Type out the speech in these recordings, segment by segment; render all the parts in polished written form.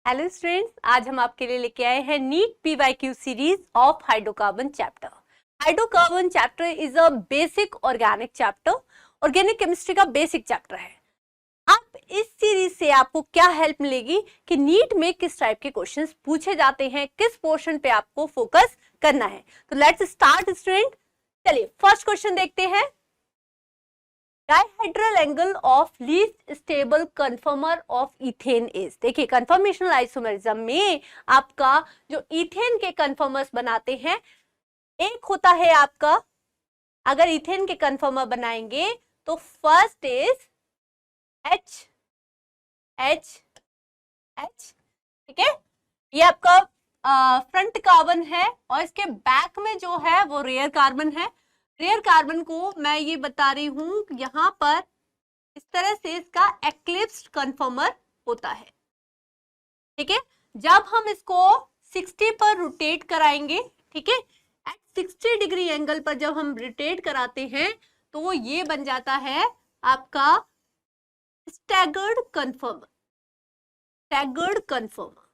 Hello students, आज हम आपके लिए लेके आए हैं NEET PYQ series of hydrocarbon chapter. Hydrocarbon chapter is a basic organic chapter, organic chemistry का बेसिक चैप्टर है। अब इस सीरीज से आपको क्या हेल्प मिलेगी कि नीट में किस टाइप के क्वेश्चंस पूछे जाते हैं, किस पोर्शन पे आपको फोकस करना है। तो लेट्स स्टार्ट स्टूडेंट। चलिए फर्स्ट क्वेश्चन देखते हैं। Dihedral angle of least stable कन्फर्मर of ethane is. देखिए कन्फर्मेशनल आइसोमेरिज्म में आपका जो इथेन के कन्फर्मर्स बनाते हैं, एक होता है आपका, अगर इथेन के कन्फर्मर बनाएंगे तो first is H H H, ठीक है। ये आपका फ्रंट कार्बन है और इसके बैक में जो है वो रेयर कार्बन है। रेयर कार्बन को मैं ये बता रही हूं, यहां पर इस तरह से इसका एक्लिप्स्ड कन्फर्मर होता है, ठीक है। जब हम इसको 60 पर रोटेट कराएंगे, ठीक है, एट 60 डिग्री एंगल पर जब हम रोटेट कराते हैं तो ये बन जाता है आपका स्टैगर्ड कन्फर्मर, स्टैगर्ड कन्फर्मर,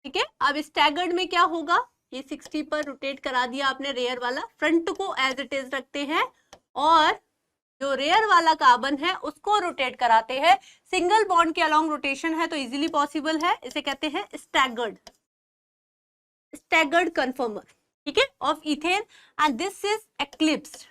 ठीक है। अब स्टैगर्ड में क्या होगा, ये 60 पर रोटेट करा दिया आपने रेयर वाला, फ्रंट को एज इट इज रखते हैं और जो रेयर वाला कार्बन है उसको रोटेट कराते हैं। सिंगल बॉन्ड के अलोंग रोटेशन है तो इजीली पॉसिबल है, इसे कहते हैं स्टैगर्ड, स्टैगर्ड कन्फर्मर, ठीक है, of ethane and this is eclipsed.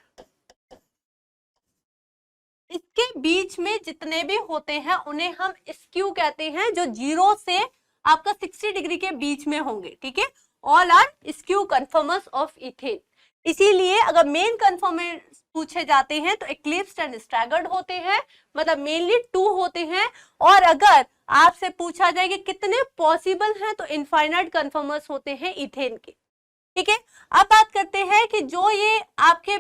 इसके बीच में जितने भी होते हैं उन्हें हम स्क्यू कहते हैं, जो 0 से आपका 60 डिग्री के बीच में होंगे, ठीक है। All are skew conformers of ethane. इसीलिए अगर मेन कन्फर्मर पूछे जाते हैं तो एक्लिप्स्ड एंड स्टैगर्ड होते हैं, मतलब मेनली 2 होते हैं। और अगर आपसे पूछा जाए कि कितने पॉसिबल हैं तो इनफाइनाइट कन्फर्मर्स होते हैं इथेन के, ठीक है। अब बात करते हैं कि जो ये आपके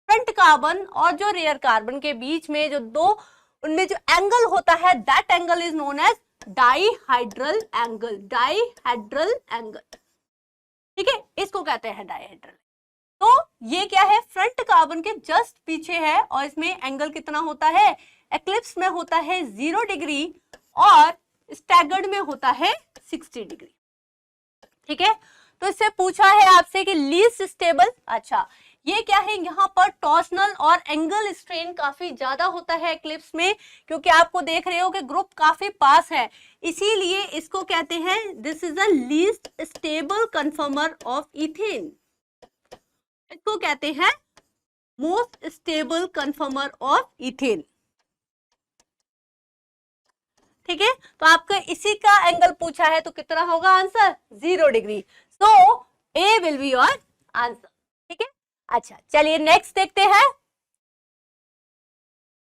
फ्रंट कार्बन और जो रेयर कार्बन के बीच में जो दो, उनमें जो एंगल होता है that angle is known as dihedral angle, dihedral angle, ठीक है, इसको कहते हैं डाइहाइड्रल। तो ये क्या है, फ्रंट कार्बन के जस्ट पीछे है और इसमें एंगल कितना होता है, एक्लिप्स में होता है 0 डिग्री और स्टैगर्ड में होता है 60 डिग्री, ठीक है। तो इससे पूछा है आपसे कि लीस्ट स्टेबल, अच्छा ये क्या है, यहाँ पर टॉर्सनल और एंगल स्ट्रेन काफी ज्यादा होता है एक्लिप्स में, क्योंकि आपको देख रहे हो कि ग्रुप काफी पास है, इसीलिए इसको कहते हैं this is the least stable कन्फर्मर of ethane. इसको कहते हैं मोस्ट स्टेबल कन्फर्मर ऑफ इथेन, ठीक है। तो आपका इसी का एंगल पूछा है तो कितना होगा answer, 0 degree. So A will be your answer, ठीक है। अच्छा चलिए नेक्स्ट देखते हैं।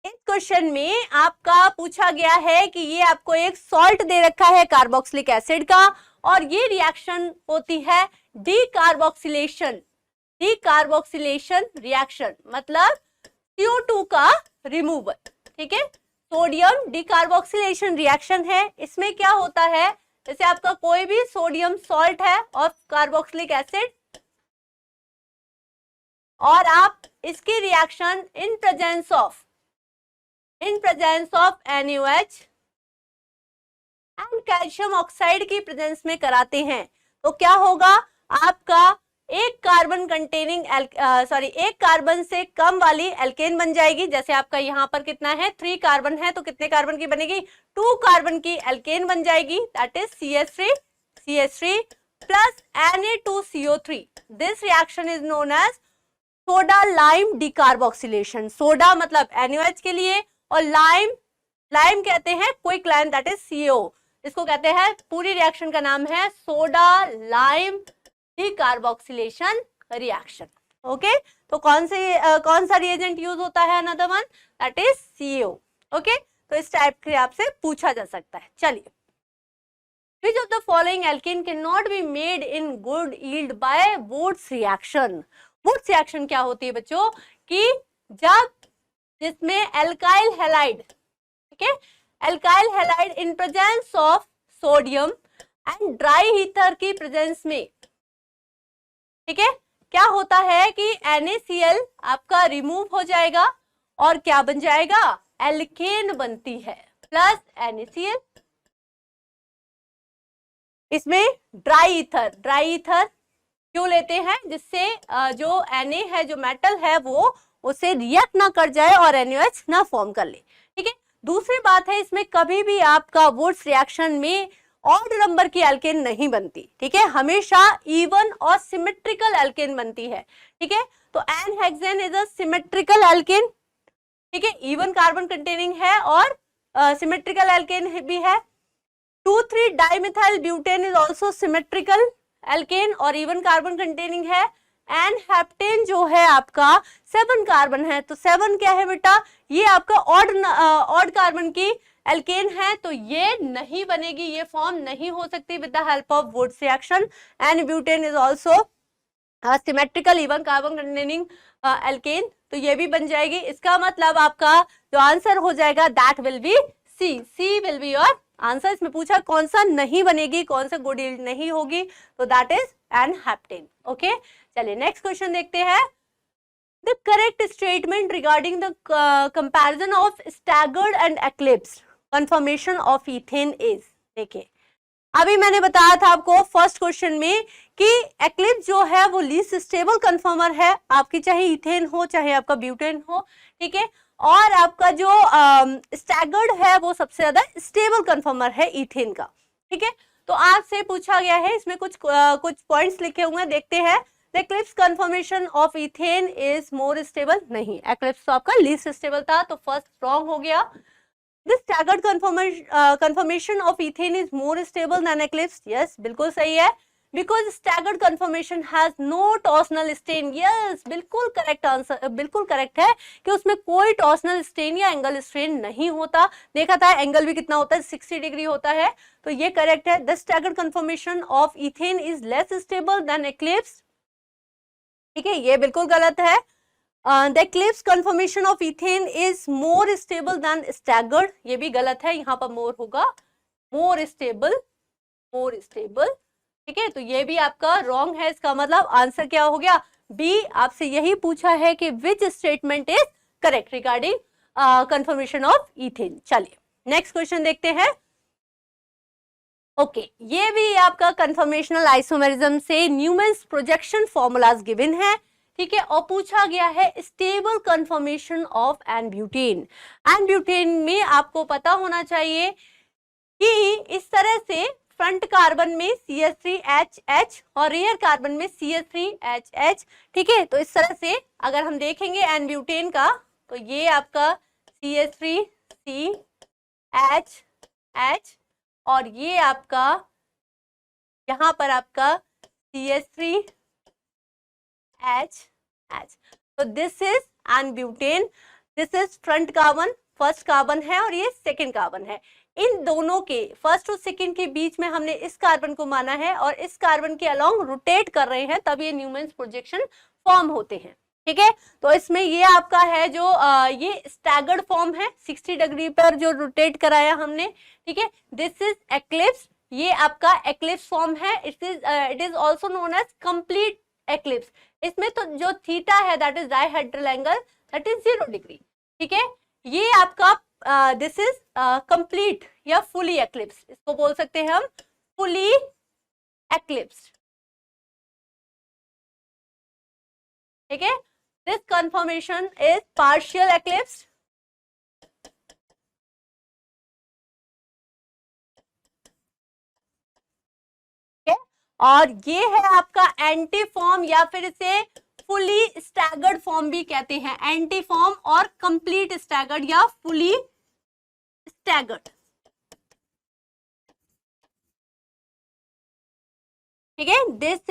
इस क्वेश्चन में आपका पूछा गया है कि ये आपको एक सॉल्ट दे रखा है कार्बोक्सिलिक एसिड का, और ये रिएक्शन होती है डीकार्बोक्सिलेशन, डीकार्बोक्सिलेशन रिएक्शन, मतलब CO2 का रिमूवल, ठीक है। सोडियम डीकार्बोक्सिलेशन रिएक्शन है। इसमें क्या होता है, जैसे आपका कोई भी सोडियम सॉल्ट है और कार्बोक्सिलिक एसिड, और आप इसकी reaction in presence of NaOH and calcium oxide की प्रेजेंस में कराते हैं तो क्या होगा, आपका एक कार्बन कंटेनिंग एक कार्बन से कम वाली एल्केन बन जाएगी। जैसे आपका यहाँ पर कितना है, 3 कार्बन है तो कितने कार्बन की बनेगी, 2 कार्बन की एल्केन बन जाएगी, that is CH3 plus Na2CO3। This reaction is known as soda lime decarboxylation. Soda मतलब NaOH के लिए और लाइम कहते हैं quick lime, that is CO। इसको कहते हैं, पूरी रिएक्शन का नाम है soda lime decarboxylation reaction, okay. तो कौन सा रिएजेंट यूज होता है, another one, that is CO, okay. तो इस टाइप के आपसे पूछा जा सकता है। चलिए, which of the following alkene cannot be made in good yield by Wurtz reaction? Wurtz reaction क्या होती है बच्चों, कि जब जिसमें एल्काइल हैलाइड, ठीक है, alkyl halide in presence of sodium and dry ether की प्रेजेंस में, ठीक है, क्या होता है कि NaCl आपका रिमूव हो जाएगा और क्या बन जाएगा, एल्केन बनती है, प्लस NaCl इसमें ड्राई ईथर क्यों लेते हैं, जिससे जो Na है, जो मेटल है, वो उसे रिएक्ट ना कर जाए और NaOH ना फॉर्म कर ले, ठीक है। दूसरी बात है, इसमें कभी भी आपका वुड्स रिएक्शन में ऑड नंबर की एल्केन नहीं बनती, ठीक है, हमेशा इवन और सिमेट्रिकल एल्केन बनती है, ठीक है। तो N-हेक्सेन इज अ सिमेट्रिकल एल्केन, ठीक है, इवन कार्बन कंटेनिंग है और सिमेट्रिकल एल्केन भी है। 2,3 dimethyl butane is also symmetrical alkane और इवन कार्बन कंटेनिंग है। एन हेप्टेन जो है आपका 7 कार्बन है, तो 7 क्या है बेटा, ये आपका ऑड कार्बन की एल्केन है, तो ये नहीं बनेगी, ये फॉर्म नहीं हो सकती with the help of Wurtz reaction. N butane is also symmetrical even carbon containing alkane, तो ये भी बन जाएगी। इसका मतलब आपका जो आंसर हो जाएगा that will be C will be your answer. इसमें पूछा कौन सा नहीं बनेगी, कौन सा गुड यील्ड नहीं होगी, तो that is an heptane. Okay, चलिए नेक्स्ट क्वेश्चन देखते हैं। The correct statement regarding the comparison of staggered and eclipse conformation of ethane is, देखिए अभी मैंने बताया था आपको फर्स्ट क्वेश्चन में कि एक्लिप्स जो है वो लीस्ट स्टेबल कंफर्मर है, आपकी चाहे इथेन हो चाहे आपका ब्यूटेन हो, ठीक है, और आपका जो स्टैगर्ड है वो सबसे ज्यादा स्टेबल कंफर्मर है इथेन का, ठीक है। तो आपसे पूछा गया है, इसमें कुछ पॉइंट्स लिखे हुए हैं, देखते हैं। The eclipse conformation of ethane is more stable, नहीं, एक्लिप्स तो आपका लीस्ट स्टेबल था, तो फर्स्ट रॉन्ग हो गया। This staggered conformation of ethane is more stable than eclipse. Yes, बिल्कुल सही है. Because staggered conformation has no torsional stain. Yes, बिल्कुल करेक्ट आंसर, बिल्कुल करेक्ट है कि उसमें कोई टॉर्सनल स्टेन या एंगल स्ट्रेन नहीं होता। देखा था एंगल भी कितना होता है, 60 डिग्री होता है, तो ये करेक्ट है। The staggered conformation of ethane is less stable than eclipse. ठीक है, ये बिल्कुल गलत है। The eclipse conformation of ethane is more stable than staggered, ये भी गलत है, यहाँ पर more होगा, more stable, ठीक है, तो ये भी आपका wrong है। इसका मतलब आंसर क्या हो गया, बी। आपसे यही पूछा है कि which statement is correct regarding conformation of ethane। चलिए नेक्स्ट क्वेश्चन देखते हैं। ओके, ये भी आपका कंफर्मेशनल आइसोमेरिज्म से न्यूमैन्स प्रोजेक्शन फॉर्मूलाज गिवन है, ठीक है, और पूछा गया है stable conformation of n butane. N butane में आपको पता होना चाहिए कि इस तरह से फ्रंट कार्बन में CH3HH और रियर कार्बन में CH3HH, ठीक है, तो इस तरह से अगर हम देखेंगे एन ब्यूटेन का, तो ये आपका CH3CHH और ये आपका यहाँ पर आपका CH3HH, तो this is an butane, this is front carbon, first carbon है और ये सेकंड कार्बन है। इन दोनों के फर्स्ट और सेकंड के बीच में हमने इस कार्बन को माना है और इस कार्बन के अलोंग रोटेट कर रहे हैं, तब ये न्यूमैन्स प्रोजेक्शन फॉर्म होते हैं, ठीक है। तो इसमें ये आपका है जो ये स्टैगर्ड फॉर्म है, 60 डिग्री पर जो रोटेट कराया हमने, ठीक है। दिस इज एक्लिप्स, ये आपका एक्लिप्स फॉर्म है। It is also known as complete eclipse. इसमें तो जो थीटा है that is dihedral angle, that is 0 degree, ठीक है। ये आपका दिस इज कंप्लीट या फुली एक्लिप्स, इसको बोल सकते हैं हम फुली एक्लिप्स, ठीक है। This conformation is partial eclipse, और ये है आपका एंटी फॉर्म या फिर इसे फुली स्टैगर्ड फॉर्म भी कहते हैं, एंटी फॉर्म और कंप्लीट स्टैगर्ड या फुली स्टैगर्ड, ठीक है। दिस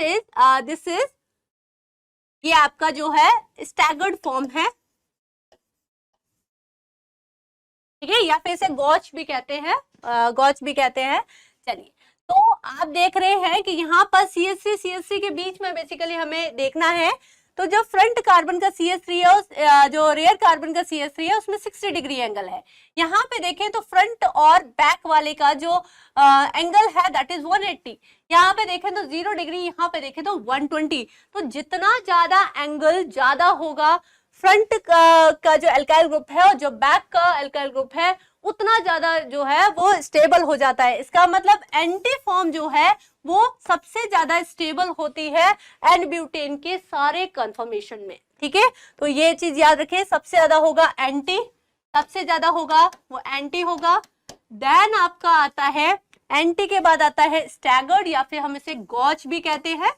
इज ये आपका जो है स्टैगर्ड फॉर्म है, ठीक है, या फिर इसे गॉच भी कहते हैं, गॉच भी कहते हैं। चलिए, तो आप देख रहे हैं कि यहाँ पर CH3 के बीच में बेसिकली हमें देखना है, तो जो फ्रंट कार्बन का CH3 है, जो रियर कार्बन का CH3 है, उसमें 60 डिग्री एंगल है। यहाँ पे देखें तो फ्रंट और बैक वाले का जो एंगल है दैट इज 180, यहाँ पे देखें तो 0 डिग्री, यहाँ पे देखें तो 120। तो जितना ज्यादा एंगल ज्यादा होगा फ्रंट का जो एल्काइल ग्रुप है और जो बैक का एल्काइल ग्रुप है उतना ज्यादा जो है वो स्टेबल हो जाता है। इसका मतलब एंटी फॉर्म जो है वो सबसे ज्यादा स्टेबल होती है एन ब्यूटेन के सारे कंफर्मेशन में, ठीक है। तो ये चीज याद रखें, सबसे ज्यादा होगा एंटी, सबसे ज्यादा होगा वो एंटी होगा। देन आपका आता है एंटी के बाद आता है स्टैगर्ड, या फिर हम इसे गॉच भी कहते हैं,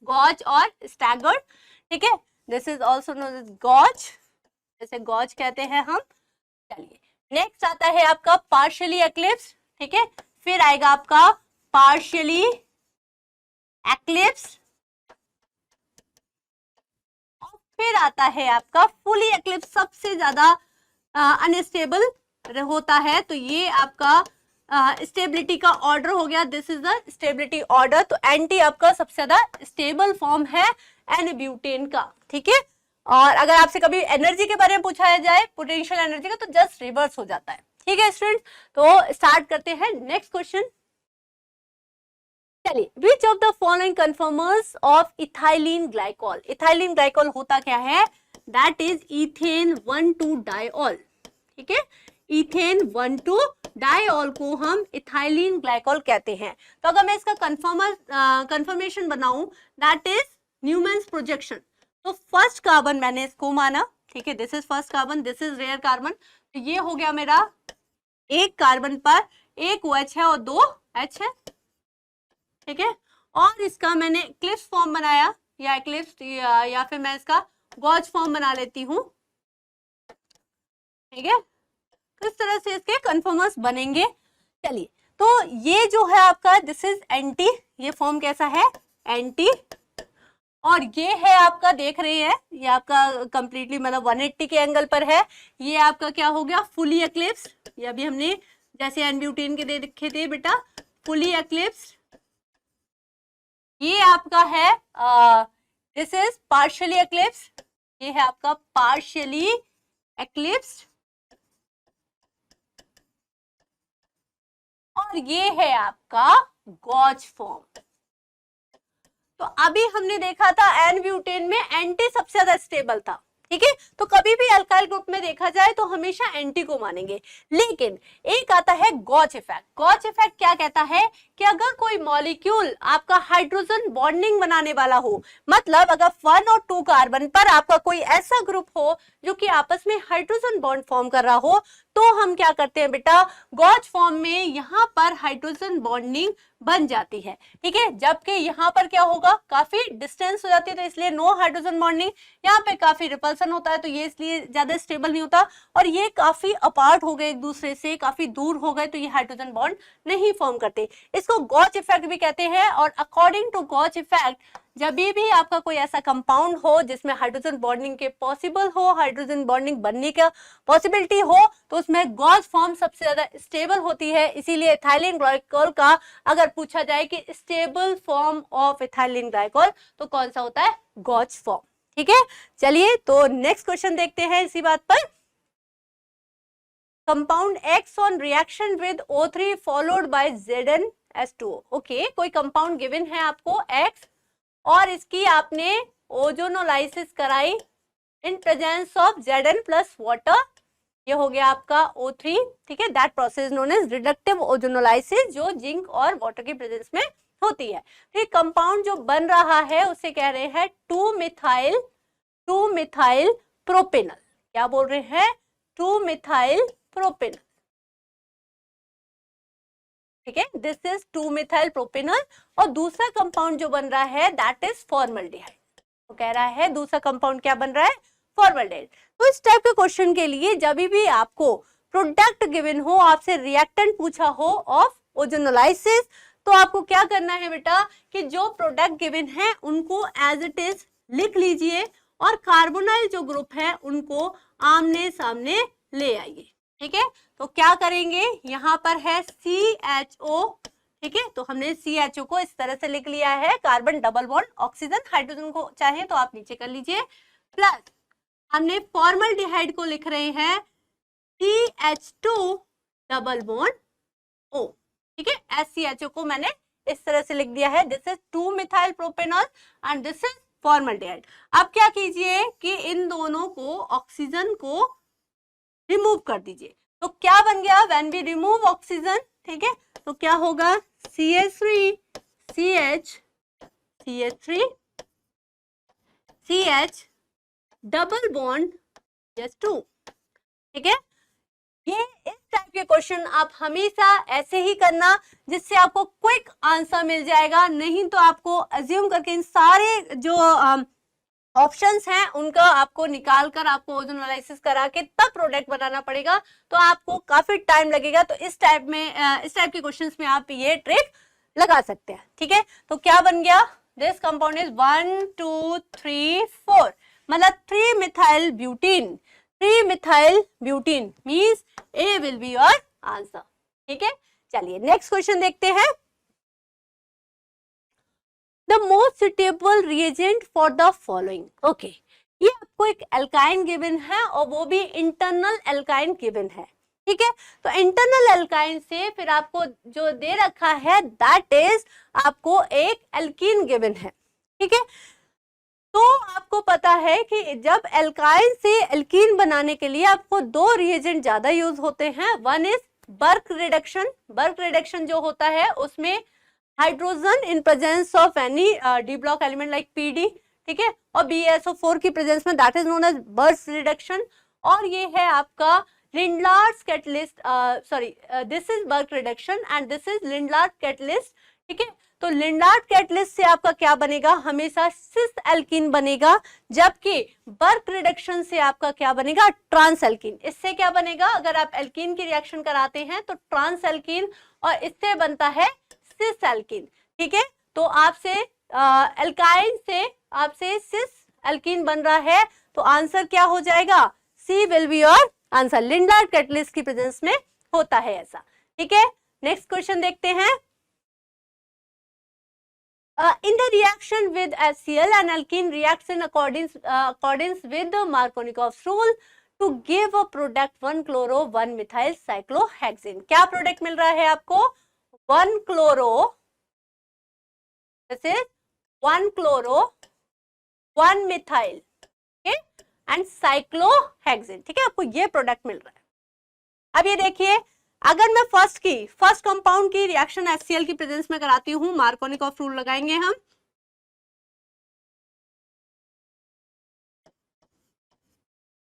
गॉच और स्टैगर्ड, ठीक है। This is also known as gauche, जैसे गॉच कहते हैं हम। चलिए नेक्स्ट आता है आपका पार्शियली एक्लिप्स, ठीक है। फिर आएगा आपका पार्शियली एक्लिप्स, और फिर आता है आपका फुली एक्लिप्स, सबसे ज्यादा अनस्टेबल होता है। तो ये आपका स्टेबिलिटी का ऑर्डर हो गया, this is the stability order. तो एंटी आपका सबसे ज्यादा स्टेबल फॉर्म है एन ब्यूटेन का, ठीक है। और अगर आपसे कभी एनर्जी के बारे में पूछा जाए, पोटेंशियल एनर्जी का, तो जस्ट रिवर्स हो जाता है, ठीक है स्टूडेंट। तो स्टार्ट करते हैं नेक्स्ट क्वेश्चन। चलिए, which of the following conformers of ethylene glycol, ethylene glycol होता क्या है, दैट इज इथेन 1,2 डाइऑल, ठीक है। इथेन 1,2 डाइऑल को हम इथाइलिन ग्लाइकॉल कहते हैं। तो अगर मैं इसका कंफर्मेशन बनाऊं, दैट इज न्यूमैन्स प्रोजेक्शन। तो फर्स्ट कार्बन मैंने इसको माना, ठीक है, this is first carbon, this is rear carbon. तो ये हो गया मेरा एक कार्बन पर एक OH है और 2 H है, ठीक है। और इसका मैंने एक्लिप्स फॉर्म बनाया, या एक्लिप्स या फिर मैं इसका गॉच फॉर्म बना लेती हूँ, ठीक है। तो इस तरह से इसके कन्फर्मर्स बनेंगे। चलिए, तो ये जो है आपका दिस इज एंटी, ये फॉर्म कैसा है, एंटी। और ये है आपका, देख रहे हैं, ये आपका कंप्लीटली मतलब 180 के एंगल पर है। ये आपका क्या हो गया, फुली एक्लिप्स। ये अभी हमने जैसे एन ब्यूटेन के दे रखे थे बेटा, फुली एक्लिप्स। ये आपका है दिस इज पार्शियली एक्लिप्स, ये है आपका पार्शियली एक्लिप्स। और ये है आपका गॉच फॉर्म। तो अभी हमने देखा था एन ब्यूटेन में एंटी सबसे ज्यादा स्टेबल था, ठीक है। तो कभी भी अल्काइल ग्रुप में देखा जाए तो हमेशा एंटी को मानेंगे। लेकिन एक आता है गॉच इफेक्ट। गॉच इफेक्ट क्या कहता है कि अगर कोई मॉलिक्यूल आपका हाइड्रोजन बॉन्डिंग बनाने वाला हो, मतलब अगर 1 और 2 कार्बन पर आपका कोई ऐसा ग्रुप हो जो कि आपस में हाइड्रोजन बॉन्ड फॉर्म कर रहा हो, तो हम क्या करते हैं बेटा, गॉच फॉर्म में यहाँ पर हाइड्रोजन बॉन्डिंग बन जाती है, ठीक है। जबकि यहाँ पर क्या होगा, काफी डिस्टेंस हो जाती है, तो इसलिए नो हाइड्रोजन बॉन्डिंग। यहाँ पे काफी रिपल्सन होता है, तो ये इसलिए ज्यादा स्टेबल नहीं होता। और ये काफी अपार्ट हो गए एक दूसरे से, काफी दूर हो गए, तो ये हाइड्रोजन बॉन्ड नहीं फॉर्म करते। इसको गॉच इफेक्ट भी कहते हैं। और अकॉर्डिंग टू गॉच इफेक्ट, जब भी आपका कोई ऐसा कंपाउंड हो जिसमें हाइड्रोजन बॉन्डिंग के पॉसिबल हो, हाइड्रोजन बॉन्डिंग बनने का पॉसिबिलिटी हो, तो उसमें गॉच फॉर्म सबसे ज्यादा स्टेबल होती है। इसीलिए इथाइलिन ग्लाइकॉल का अगर पूछा जाए कि stable form of ethylene glycol, तो कौन सा होता है, गॉच फॉर्म, ठीक है। चलिए, तो नेक्स्ट क्वेश्चन देखते हैं इसी बात पर। Compound X on reaction with O3 followed by ZnS2O। Okay, कोई कंपाउंड गिवन है आपको X, और इसकी आपने ओजोनोलाइसिस कराई in presence of Zn plus water, ये हो गया आपका O3, ठीक है। That process known as reductive ozonolysis, जो जिंक और वाटर की प्रेजेंस में होती है। फिर कंपाउंड जो बन रहा है उसे कह रहे हैं 2-मिथाइल प्रोपेनल। क्या बोल रहे हैं, 2-मिथाइल प्रोपेनल, ठीक है। This is two methyl propanal. और दूसरा कंपाउंड जो बन रहा है दैट इज फॉर्मल्डिहाइड। तो कह रहा है दूसरा कंपाउंड क्या बन रहा है, फॉर्मल्डिहाइड। तो इस टाइप के क्वेश्चन के लिए जब भी आपको प्रोडक्ट गिवन हो, आपसे रिएक्टेंट पूछा हो ऑफ ओजोनोलाइसिस, तो आपको क्या करना है बेटा कि जो प्रोडक्ट गिवन है उनको एज इट इज लिख लीजिए, और कार्बोनाइल जो ग्रुप है उनको आमने सामने ले आइए, ठीक है। तो क्या करेंगे, यहाँ पर है CHO, ठीक है। तो हमने CHO को इस तरह से लिख लिया है, carbon double bond oxygen, hydrogen को चाहे तो आप नीचे कर लीजिए, प्लस हमने फॉर्मल्डिहाइड को लिख रहे हैं CH2 डबल बॉन्ड O, ठीक है। SCHO को मैंने इस तरह से लिख दिया है, this is two methyl propanol and this is formaldehyde. अब क्या कीजिए कि इन दोनों को, ऑक्सीजन को रिमूव कर दीजिए। तो क्या बन गया व्हेन वी रिमूव ऑक्सीजन, ठीक है, तो क्या होगा CH3 CH CH3 CH double bond H2, ठीक है। ये इस टाइप के क्वेश्चन आप हमेशा ऐसे ही करना जिससे आपको क्विक आंसर मिल जाएगा, नहीं तो आपको अज्यूम करके इन सारे जो ऑप्शंस हैं उनका आपको निकाल कर आपको ओजोन एनालिसिस करा के तब प्रोडक्ट बनाना पड़ेगा, तो आपको काफी टाइम लगेगा। तो इस टाइप के क्वेश्चंस में आप ये ट्रिक लगा सकते हैं, ठीक है। तो क्या बन गया, दिस कंपाउंड इज 1 2 3 4, मतलब 3 methyl butene, 3 methyl butene means A will be your answer, ठीक है। चलिए नेक्स्ट क्वेश्चन देखते हैं। The most suitable reagent for the following, okay, ये आपको एक एल्काइन गिवन है और वो भी इंटरनल एल्काइन गिवन है, ठीक है। तो इंटरनल एल्काइन से फिर आपको जो दे रखा है दैट इज आपको एक एल्कीन गिवन है, ठीक है। तो आपको पता है कि जब एल्काइन से एल्कीन बनाने के लिए आपको 2 रिएजेंट ज्यादा यूज होते हैं। One is Birch reduction, Birch reduction जो होता है उसमें hydrogen in presence of any d block element like Pd, ठीक है, और BaSO4 की प्रेजेंस में that is known as Birch reduction. और ये है आपका Lindlar's catalyst, sorry this is Birch reduction and this is Lindlar's catalyst, ठीक है। तो लिंडार्ड कैटलिस्ट से आपका क्या बनेगा, हमेशा सिस एल्कीन बनेगा, जबकि बर्क रिडक्शन से आपका क्या बनेगा, ट्रांस एल्कीन। इससे क्या बनेगा, अगर आप एल्कीन की रिएक्शन कराते हैं तो ट्रांस एल्कीन, और इससे बनता है सिस एल्कीन, ठीक है। तो आपसे एल्काइन से आपसे सिस एल्कीन बन रहा है, तो आंसर क्या हो जाएगा, C will be your answer. Lindlar catalyst की प्रेजेंस में होता है ऐसा, ठीक है। नेक्स्ट क्वेश्चन देखते हैं। In the reaction with HCl, an alkene reacts in accordance with the Markovnikov's rule to give a product 1-chloro 1-methyl cyclohexane. क्या प्रोडक्ट मिल रहा है आपको, 1-chloro, this is 1-chloro 1-methyl, okay, and cyclohexane, ठीक है, आपको ये प्रोडक्ट मिल रहा है। अब ये देखिए, अगर मैं फर्स्ट कंपाउंड की रिएक्शन HCl की प्रेजेंस में कराती हूँ, मार्कोनिकॉफ रूल लगाएंगे हम,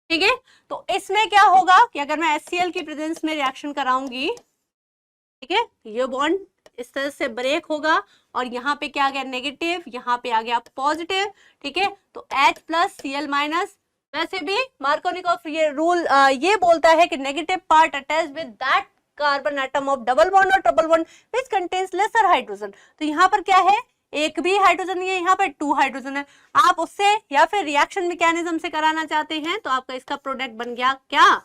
ठीक है। तो इसमें क्या होगा कि अगर मैं HCl की प्रेजेंस में रिएक्शन कराऊंगी, ठीक है, ये बॉन्ड इस तरह से ब्रेक होगा और यहाँ पे क्या आ गया नेगेटिव, यहाँ पे आ गया पॉजिटिव, ठीक है। तो H+Cl-, वैसे भी मार्कोनिकॉफ ये रूल ये बोलता है कि negative part attach with that carbon atom of double bond और triple bond which contains lesser hydrogen. तो यहाँ पर क्या है, एक भी हाइड्रोजन नहीं है, यहाँ पर 2 हाइड्रोजन है। आप उससे या फिर रिएक्शन मैकेनिज्म से कराना चाहते हैं तो आपका इसका प्रोडक्ट बन गया क्या,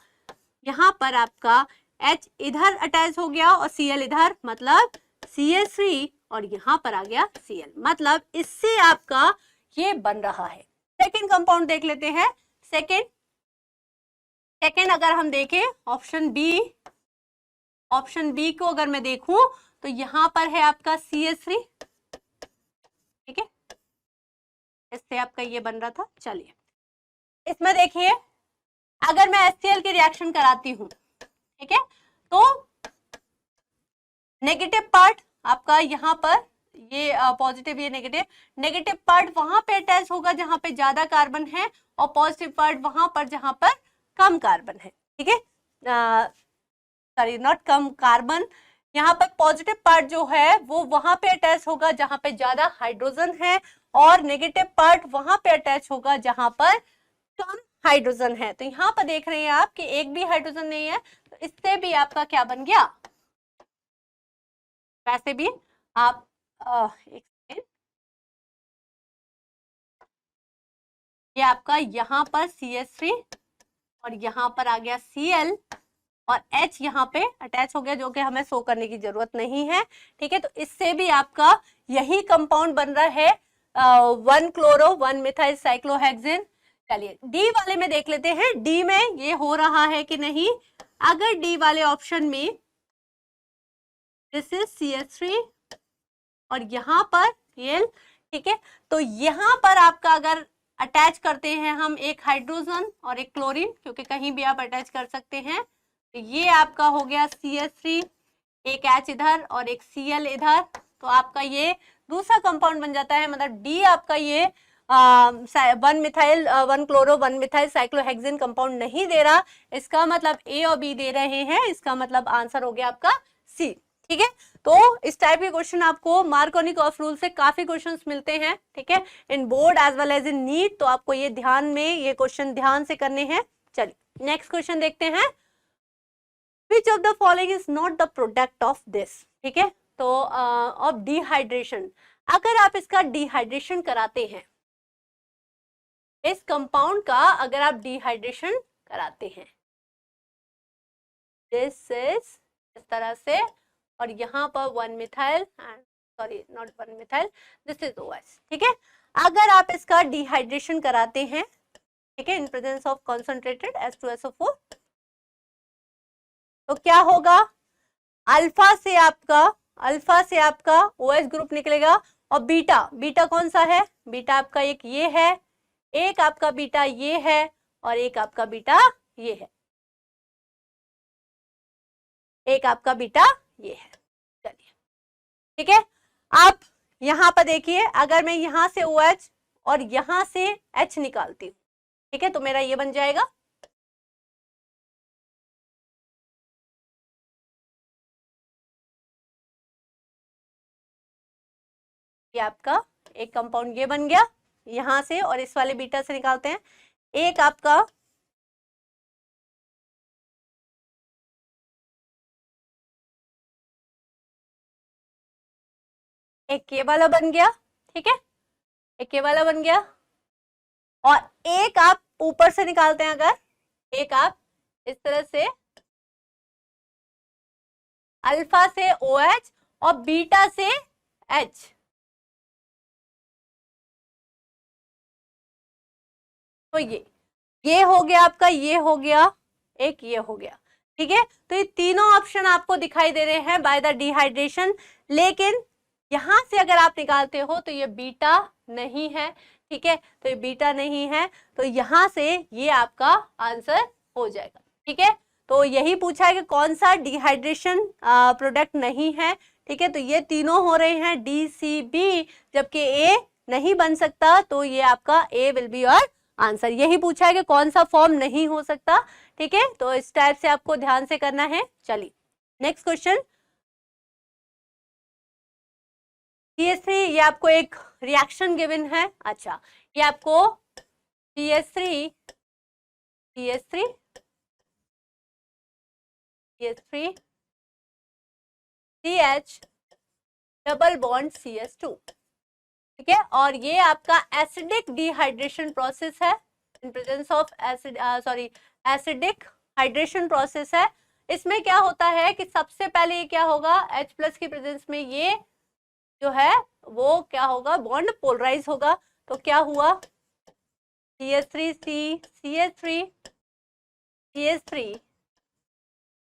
यहाँ पर आपका H इधर अटैच हो गया और Cl इधर, मतलब CH3, और यहाँ पर आ गया Cl, मतलब इससे आपका ये बन रहा है। सेकेंड कंपाउंड देख लेते हैं। सेकेंड अगर हम देखें ऑप्शन बी को अगर मैं देखूं तो यहाँ पर है आपका CH3, ठीक है, इससे आपका ये बन रहा था। चलिए इसमें देखिए, अगर मैं HCl की रिएक्शन कराती हूं, ठीक है, तो नेगेटिव पार्ट आपका यहाँ पर ये पॉजिटिव, ये नेगेटिव पार्ट वहां पे अटैच होगा जहां पे ज्यादा कार्बन है और पॉजिटिव पार्ट वहां पर जहां पर कम कार्बन है, ठीक है, सॉरी नॉट कम कार्बन, यहाँ पर पॉजिटिव पार्ट जो है वो वहां पे अटैच होगा जहां पे ज्यादा हाइड्रोजन है और नेगेटिव पार्ट वहां पे अटैच होगा जहां पर कम हाइड्रोजन है। तो यहाँ पर देख रहे हैं आप कि एक भी हाइड्रोजन नहीं है, तो इससे भी आपका क्या बन गया, वैसे भी आप एक सेकेंड, ये आपका यहाँ पर CH3 और यहाँ पर आ गया Cl और H यहाँ पे अटैच हो गया, जो कि हमें शो करने की जरूरत नहीं है, ठीक है। तो इससे भी आपका यही कंपाउंड बन रहा है 1-chloro 1-methyl cyclohexane। चलिए डी वाले में देख लेते हैं, डी में ये हो रहा है कि नहीं। अगर डी वाले ऑप्शन में दिस इज CH3 और यहाँ पर Cl, ठीक है, तो यहाँ पर आपका अगर अटैच करते हैं हम एक हाइड्रोजन और एक क्लोरीन, क्योंकि कहीं भी आप अटैच कर सकते हैं, ये आपका हो गया CH3, एक H इधर और एक Cl इधर, तो आपका ये दूसरा कंपाउंड बन जाता है। मतलब D आपका ये 1 क्लोरो 1 मिथाइल साइक्लोहेक्सेन कंपाउंड नहीं दे रहा, इसका मतलब A और B दे रहे हैं, इसका मतलब आंसर हो गया आपका C। ठीक है, तो इस टाइप के क्वेश्चन आपको मार्कोनिकॉफ रूल से काफी क्वेश्चंस मिलते हैं, ठीक है, in board as well as in NEET, तो आपको ये ध्यान में ये क्वेश्चन ध्यान से करने हैं। चलिए नेक्स्ट क्वेश्चन देखते हैं। Which of the following is not the product of this? ठीक है, तो ऑफ डिहाइड्रेशन, अगर आप इसका डिहाइड्रेशन कराते हैं, इस कंपाउंड का अगर आप डिहाइड्रेशन कराते हैं, दिस इज इस तरह से, और यहाँ पर 1 methyl and sorry not 1 methyl, this is OH। ठीक है, अगर आप इसका डिहाइड्रेशन कराते हैं, ठीक है, इन प्रेजेंस ऑफ कॉन्सेंट्रेटेड H2SO4, तो क्या होगा, अल्फा से आपका OH ग्रुप निकलेगा, और बीटा, बीटा कौन सा है, बीटा आपका एक ये है, एक आपका बीटा ये है, और एक आपका बीटा ये है, एक आपका बीटा ये है। चलिए ठीक है, आप यहां पर देखिए, अगर मैं यहां से OH और यहां से H निकालती हूं, ठीक है, तो मेरा ये बन जाएगा, ये आपका एक कंपाउंड ये बन गया यहां से, और इस वाले बीटा से निकालते हैं, एक आपका एक ये वाला बन गया, ठीक है, एक ये वाला बन गया, और एक आप ऊपर से निकालते हैं, अगर एक आप इस तरह से अल्फा से OH और बीटा से H, तो ये हो गया आपका, ये हो गया, एक ये हो गया। ठीक है, तो ये तीनों ऑप्शन आपको दिखाई दे रहे हैं बाय द डिहाइड्रेशन, लेकिन यहां से अगर आप निकालते हो तो ये बीटा नहीं है, ठीक है, तो ये बीटा नहीं है, तो यहां से ये आपका आंसर हो जाएगा। ठीक है, तो यही पूछा है कि कौन सा डिहाइड्रेशन प्रोडक्ट नहीं है, ठीक है, तो ये तीनों हो रहे हैं DCB, जबकि A नहीं बन सकता, तो ये आपका A will be your answer. यही पूछा है कि कौन सा फॉर्म नहीं हो सकता, ठीक है, तो इस टाइप से आपको ध्यान से करना है। चलिए नेक्स्ट क्वेश्चन, CH3, ये आपको एक रिएक्शन गिवन है, अच्छा ये आपको CH3 CH double bond CH2, ठीक है, और ये आपका एसिडिक डिहाइड्रेशन प्रोसेस है, इन presence of acid acidic hydration process है। इसमें क्या होता है कि सबसे पहले ये क्या होगा, H+ की प्रेजेंस में ये जो है वो क्या होगा, बॉन्ड पोलराइज होगा, तो क्या हुआ, CH3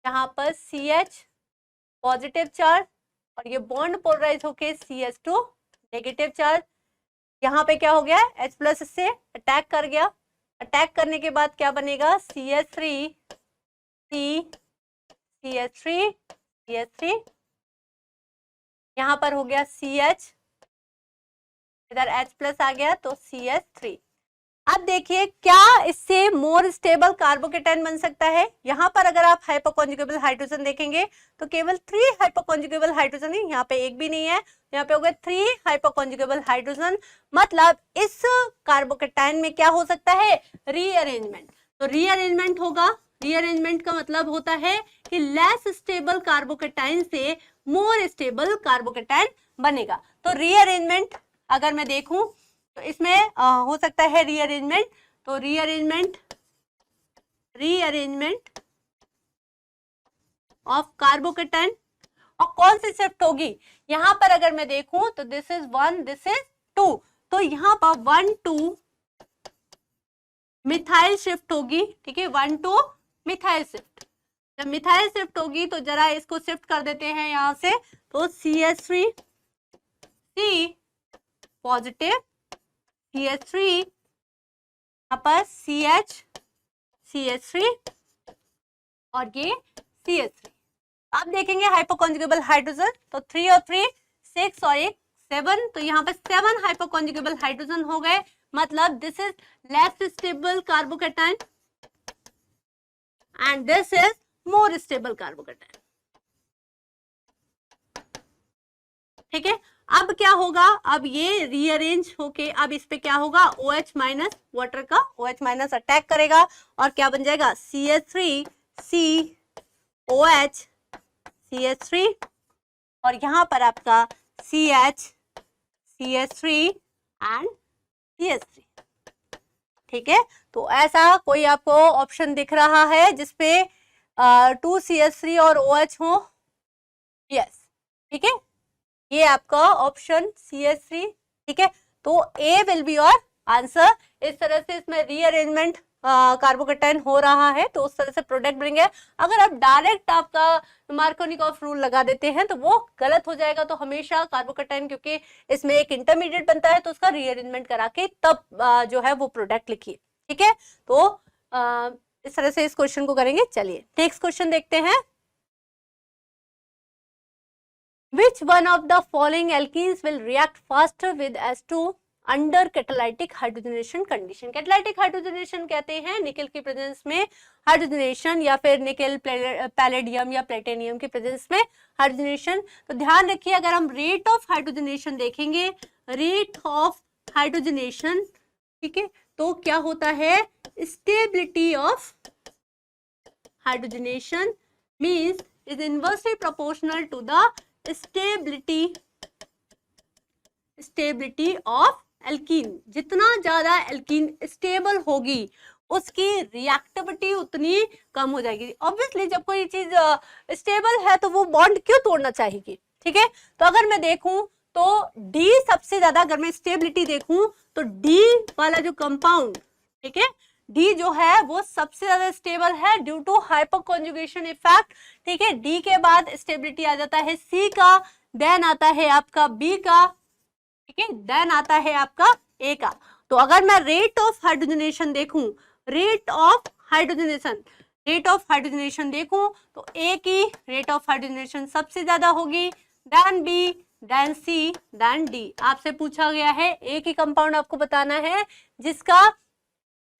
यहाँ पर CH पॉजिटिव चार्ज, और ये बॉन्ड पोलराइज होके CH2 नेगेटिव चार्ज, यहाँ पे क्या हो गया, H+ से अटैक कर गया, अटैक करने के बाद क्या बनेगा, CH3 यहाँ पर हो गया CH, इधर H+ आ गया, तो CH3। अब देखिए क्या इससे मोर स्टेबल कार्बोकेटाइन बन सकता है, यहाँ पर अगर आप हाइपोकॉन्जुगेबल हाइड्रोजन देखेंगे तो केवल 3 हाइपोकॉन्जुगेबल हाइड्रोजन है, यहाँ पे एक भी नहीं है, यहाँ पे हो गए 3 हाइपोकॉन्जुगेबल हाइड्रोजन, मतलब इस कार्बोकेटाइन में क्या हो सकता है, रीअरेंजमेंट, तो रीअरेंजमेंट होगा, रीअरेंजमेंट का मतलब होता है कि लेस स्टेबल कार्बोकेटाइन से मोर स्टेबल कार्बोकेटाइन बनेगा, तो रीअरेंजमेंट अगर मैं देखूं तो इसमें हो सकता है रीअरेंजमेंट, तो रीअरेंजमेंट ऑफ कार्बोकेटाइन, और कौन सी शिफ्ट होगी, यहां पर अगर मैं देखूं तो दिस इज 1 दिस इज 2, तो यहां पर 1 2 मिथाइल शिफ्ट होगी, ठीक है, 1 2 मिथाइल शिफ्ट, जब मिथाइल शिफ्ट होगी तो जरा इसको शिफ्ट कर देते हैं यहां से, तो CH3 C पॉजिटिव, CH3 यहाँ पर CH CH3 और ये CH3। आप देखेंगे हाइपोकॉन्जुगेबल हाइड्रोजन, तो 3 और 3 6 और 1 7, तो यहाँ पे 7 हाइपोकॉन्जुगेबल हाइड्रोजन हो गए, मतलब this is less stable carbocation and this is more stable carbocation. ठीक है, अब क्या होगा, अब ये रीअरेंज होके अब इस पे क्या होगा, OH माइनस, वाटर का OH माइनस अटैक करेगा और क्या बन जाएगा, CH3 COH CH3 और यहाँ पर आपका CH3 एंड CH3। ठीक है, तो ऐसा कोई आपको ऑप्शन दिख रहा है जिसपे 2 CH3 और OH हो? यस, ठीक है, ये आपका ऑप्शन CH3। ठीक है, तो A will be your answer. इस तरह से इसमें रीअरेंजमेंट कार्बोकैटायन हो रहा है, तो उस तरह से प्रोडक्ट बनेंगे। अगर आप डायरेक्ट आपका मार्कोनिकॉफ रूल लगा देते हैं तो वो गलत हो जाएगा। तो हमेशा कार्बोकैटायन, क्योंकि इसमें एक इंटरमीडिएट बनता है, तो उसका रीअरेंजमेंट करा के तब जो है वो प्रोडक्ट लिखिए। ठीक है, तो इस तरह से इस क्वेश्चन को करेंगे। चलिए नेक्स्ट क्वेश्चन देखते हैं। Which one of the following alkenes will react faster with S2 under catalytic hydrogenation condition? Catalytic hydrogenation कहते हैं निकल की प्रेजेंस में हाइड्रोजनेशन, या फिर निकल पैलेडियम या प्लेटिनियम की प्रेजेंस में हाइड्रोजनेशन। तो ध्यान रखिए, अगर हम रेट ऑफ हाइड्रोजनेशन देखेंगे, रेट ऑफ हाइड्रोजनेशन, ठीक है, तो क्या होता है, stability of hydrogenation means is inversely proportional to the stability of alkene. जितना ज्यादा एल्कीन स्टेबल होगी उसकी रिएक्टिविटी उतनी कम हो जाएगी। ऑब्वियसली जब कोई चीज स्टेबल है तो वो बॉन्ड क्यों तोड़ना चाहेगी। ठीक है, तो अगर मैं देखूं तो डी सबसे ज्यादा, अगर मैं स्टेबिलिटी देखूं तो डी वाला जो कंपाउंड, ठीक है, डी जो है वो सबसे ज्यादा स्टेबल है ड्यू टू हाइपरकॉन्जुगेशन इफेक्ट। ठीक है, डी के बाद स्टेबिलिटी आ जाता है सी का, देन आता है आपका बी का, ठीक है, देन आता है आपका ए का। तो अगर मैं रेट ऑफ हाइड्रोजनेशन देखूं, रेट ऑफ हाइड्रोजनेशन देखूं तो ए की रेट ऑफ हाइड्रोजनेशन सबसे ज्यादा होगी, देन बी, देन सी, देन डी। आपसे पूछा गया है ए की कंपाउंड आपको बताना है जिसका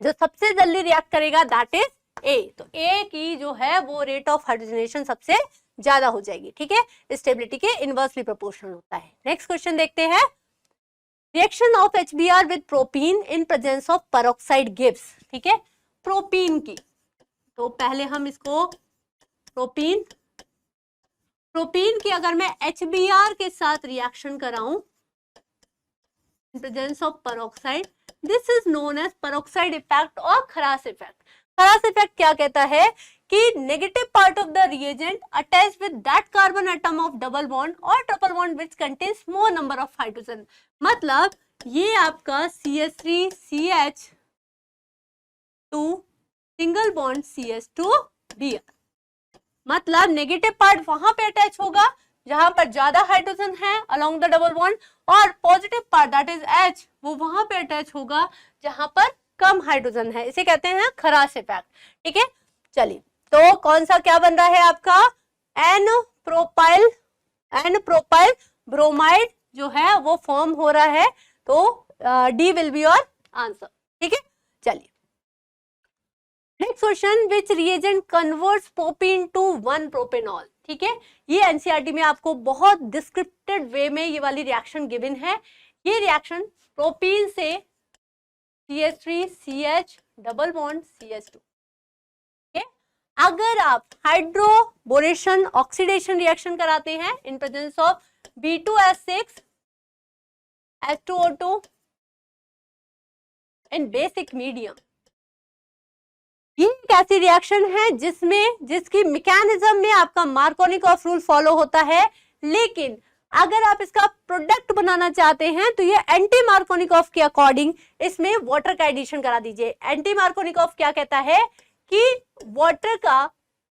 जो सबसे जल्दी रिएक्ट करेगा, दैट इज ए। तो ए की जो है वो रेट ऑफ हाइड्रोजनेशन सबसे ज्यादा हो जाएगी। ठीक है, स्टेबिलिटी के इनवर्सली प्रोपोर्शनल होता है। नेक्स्ट क्वेश्चन देखते हैं। Reaction of HBr with propene in presence of peroxide gives. ठीक है, प्रोपीन की, तो पहले हम इसको प्रोपीन की अगर मैं HBr के साथ रिएक्शन कराऊं in presence of peroxide, this is known as peroxide effect और खरास इफेक्ट। खरास इफेक्ट क्या कहता है कि negative part of the reagent attach with that carbon atom of double bond और triple bond which contains more number of hydrogen. मतलब ये आपका CH3CH2 single bond CH2Br, मतलब नेगेटिव पार्ट वहां पे अटैच होगा जहां पर ज्यादा हाइड्रोजन है अलोंग द डबल बॉन्ड, और positive part that is H वो वहां पे अटैच होगा जहां पर कम हाइड्रोजन है। इसे कहते हैं खरास इफेक्ट। ठीक है, चलिए तो कौन सा क्या बन रहा है आपका, एन प्रोपाइल ब्रोमाइड जो है वो फॉर्म हो रहा है, तो D will be your answer. ठीक है, चलिए next question, which reagent converts propene to 1 propanol. ठीक है, ये एनसीईआरटी में आपको बहुत डिस्क्रिप्टेड वे में ये वाली रिएक्शन गिवन है। ये रिएक्शन प्रोपीन से CH3CH डबल बॉन्ड CH2। अगर आप हाइड्रोबोरेशन ऑक्सीडेशन रिएक्शन कराते हैं इन presence of B2S6 H2O2 in basic medium, ये एक ऐसी रिएक्शन है जिसकी मैकेनिज्म में आपका मार्कोनिकॉफ रूल फॉलो होता है, लेकिन अगर आप इसका प्रोडक्ट बनाना चाहते हैं तो ये एंटी मार्कोनिकॉफ के अकॉर्डिंग इसमें वाटर का एडिशन करा दीजिए। एंटी मार्कोनिकॉफ क्या कहता है कि वाटर का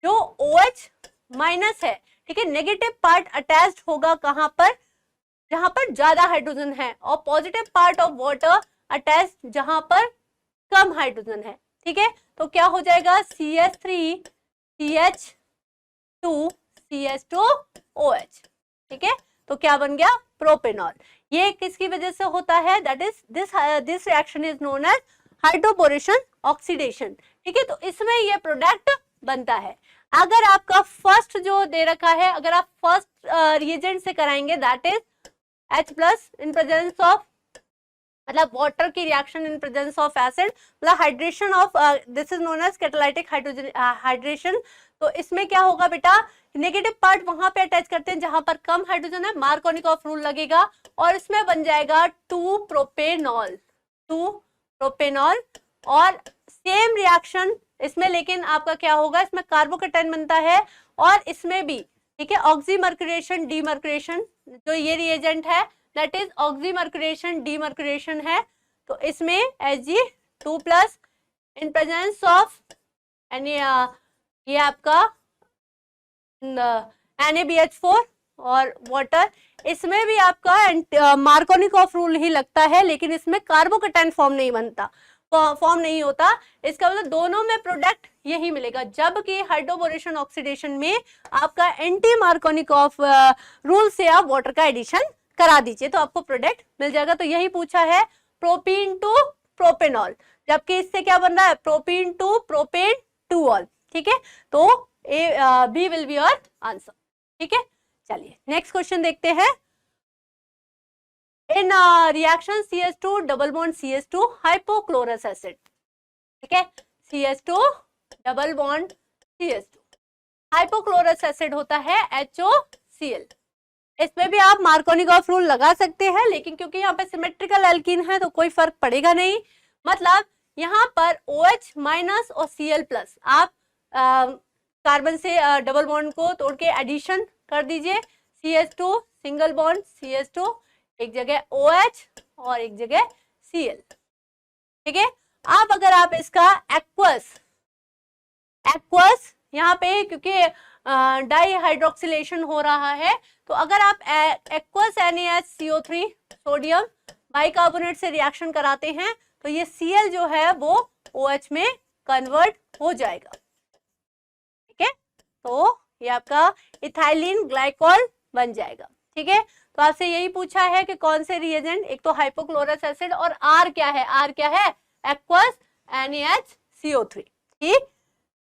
जो OH माइनस है, ठीक है, नेगेटिव पार्ट अटैच्ड होगा कहां पर, जहां पर ज्यादा हाइड्रोजन है, और positive part of water attached जहां पर कम हाइड्रोजन है। ठीक है, तो क्या हो जाएगा CH3 CH2CH2OH, ठीक है। तो क्या बन गया, प्रोपेनॉल। ये किसकी वजह से होता है, that is this reaction is known as hydroboration oxidation, ठीक है। तो इसमें ये प्रोडक्ट बनता है। अगर आपका फर्स्ट जो दे रखा है, अगर आप फर्स्ट रिएजेंट से कराएंगे, that is H+ in presence of, मतलब वाटर की reaction in presence of acid, मतलब hydration of, this is known as catalytic hydration. तो इसमें क्या होगा बेटा, नेगेटिव पार्ट वहां पे अटैच करते हैं जहां पर कम हाइड्रोजन है, मार्कोनिकॉफ रूल लगेगा और इसमें बन जाएगा 2-प्रोपेनॉल, 2-प्रोपेनॉल। और सेम रिएक्शन इसमें, लेकिन आपका क्या होगा, इसमें कार्बोकेटाइन बनता है और इसमें भी, ठीक है, ऑक्सीमर्क्यूरेशन डीमर्क्यूरेशन, जो ये रिएजेंट है दैट इज ऑक्सीमर्क्यूरेशन डीमर्क्यूरेशन है। तो इसमें Hg2+ इन प्रेजेंस ऑफ ये आपका NaBH4 और वाटर, इसमें भी आपका मार्कोनिकॉफ रूल ही लगता है, लेकिन इसमें कार्बोकेटाइन फॉर्म नहीं बनता, फॉर्म नहीं होता। इसका मतलब दोनों में प्रोडक्ट यही मिलेगा, जबकि हाइड्रोबोरेशन ऑक्सीडेशन में आपका एंटी मार्कोनिकॉफ रूल से आप वाटर का एडिशन करा दीजिए तो आपको प्रोडक्ट मिल जाएगा। तो यही पूछा है, प्रोपीन टू प्रोपेनॉल, जबकि इससे क्या बन रहा है, propene to propane two ol, ठीक है। तो B will be your answer, ठीक है। चलिए नेक्स्ट क्वेश्चन देखते हैं। In reaction CH2 double bond CH2 hypochlorous acid, ठीक है, CH2 double bond CH2 hypochlorous acid होता है HOCl। इसमें भी आप मार्कोनिकॉफ रूल लगा सकते हैं, लेकिन क्योंकि यहाँ पे सिमेट्रिकल एल्कीन है तो कोई फर्क पड़ेगा नहीं। मतलब यहाँ पर OH- और Cl+, आप कार्बन से डबल बॉन्ड को तोड़ के एडिशन कर दीजिए, CH2 सिंगल बॉन्ड CH2, एक जगह OH और एक जगह Cl, ठीक है। अब अगर आप इसका एक्वस यहाँ पे, क्योंकि डाइहाइड्रोक्सिलेशन हो रहा है, तो अगर आप एक्वस NaHCO3 सोडियम बाइकार्बोनेट से रिएक्शन कराते हैं तो ये Cl जो है वो OH में कन्वर्ट हो जाएगा, ठीक है। तो ये आपका इथाइलिन ग्लाइकॉल बन जाएगा, ठीक है। तो आपसे यही पूछा है कि कौन से रिएजेंट, एक तो हाइपोक्लोरस एसिड और R क्या है, R क्या है, एक्वस NaHCO3, ठीक।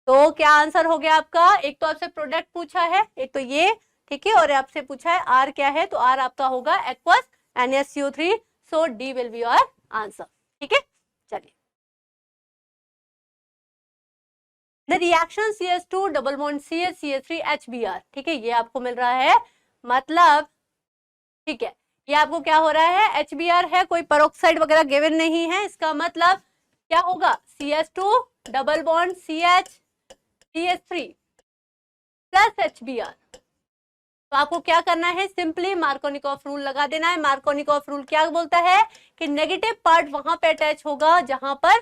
तो क्या आंसर हो गया आपका, एक तो आपसे प्रोडक्ट पूछा है, एक तो ये, ठीक है, और आपसे पूछा है R क्या है, तो R आपका होगा aqueous NaHCO3, so D will be your answer, ठीक है। चलिए, the reaction CH2 double bond CH3 HBr, ठीक है, ये आपको मिल रहा है, मतलब, ठीक है, ये आपको क्या हो रहा है, HBr है, कोई पेरोक्साइड वगैरह गिवन नहीं है, इसका मतलब क्या होगा, CH2 double bond CH3 plus HBr। तो आपको क्या करना है, सिंपली मार्कोनिकॉफ रूल लगा देना है। मार्कोनिकॉफ रूल क्या बोलता है कि नेगेटिव पार्ट वहां पे अटैच होगा जहां पर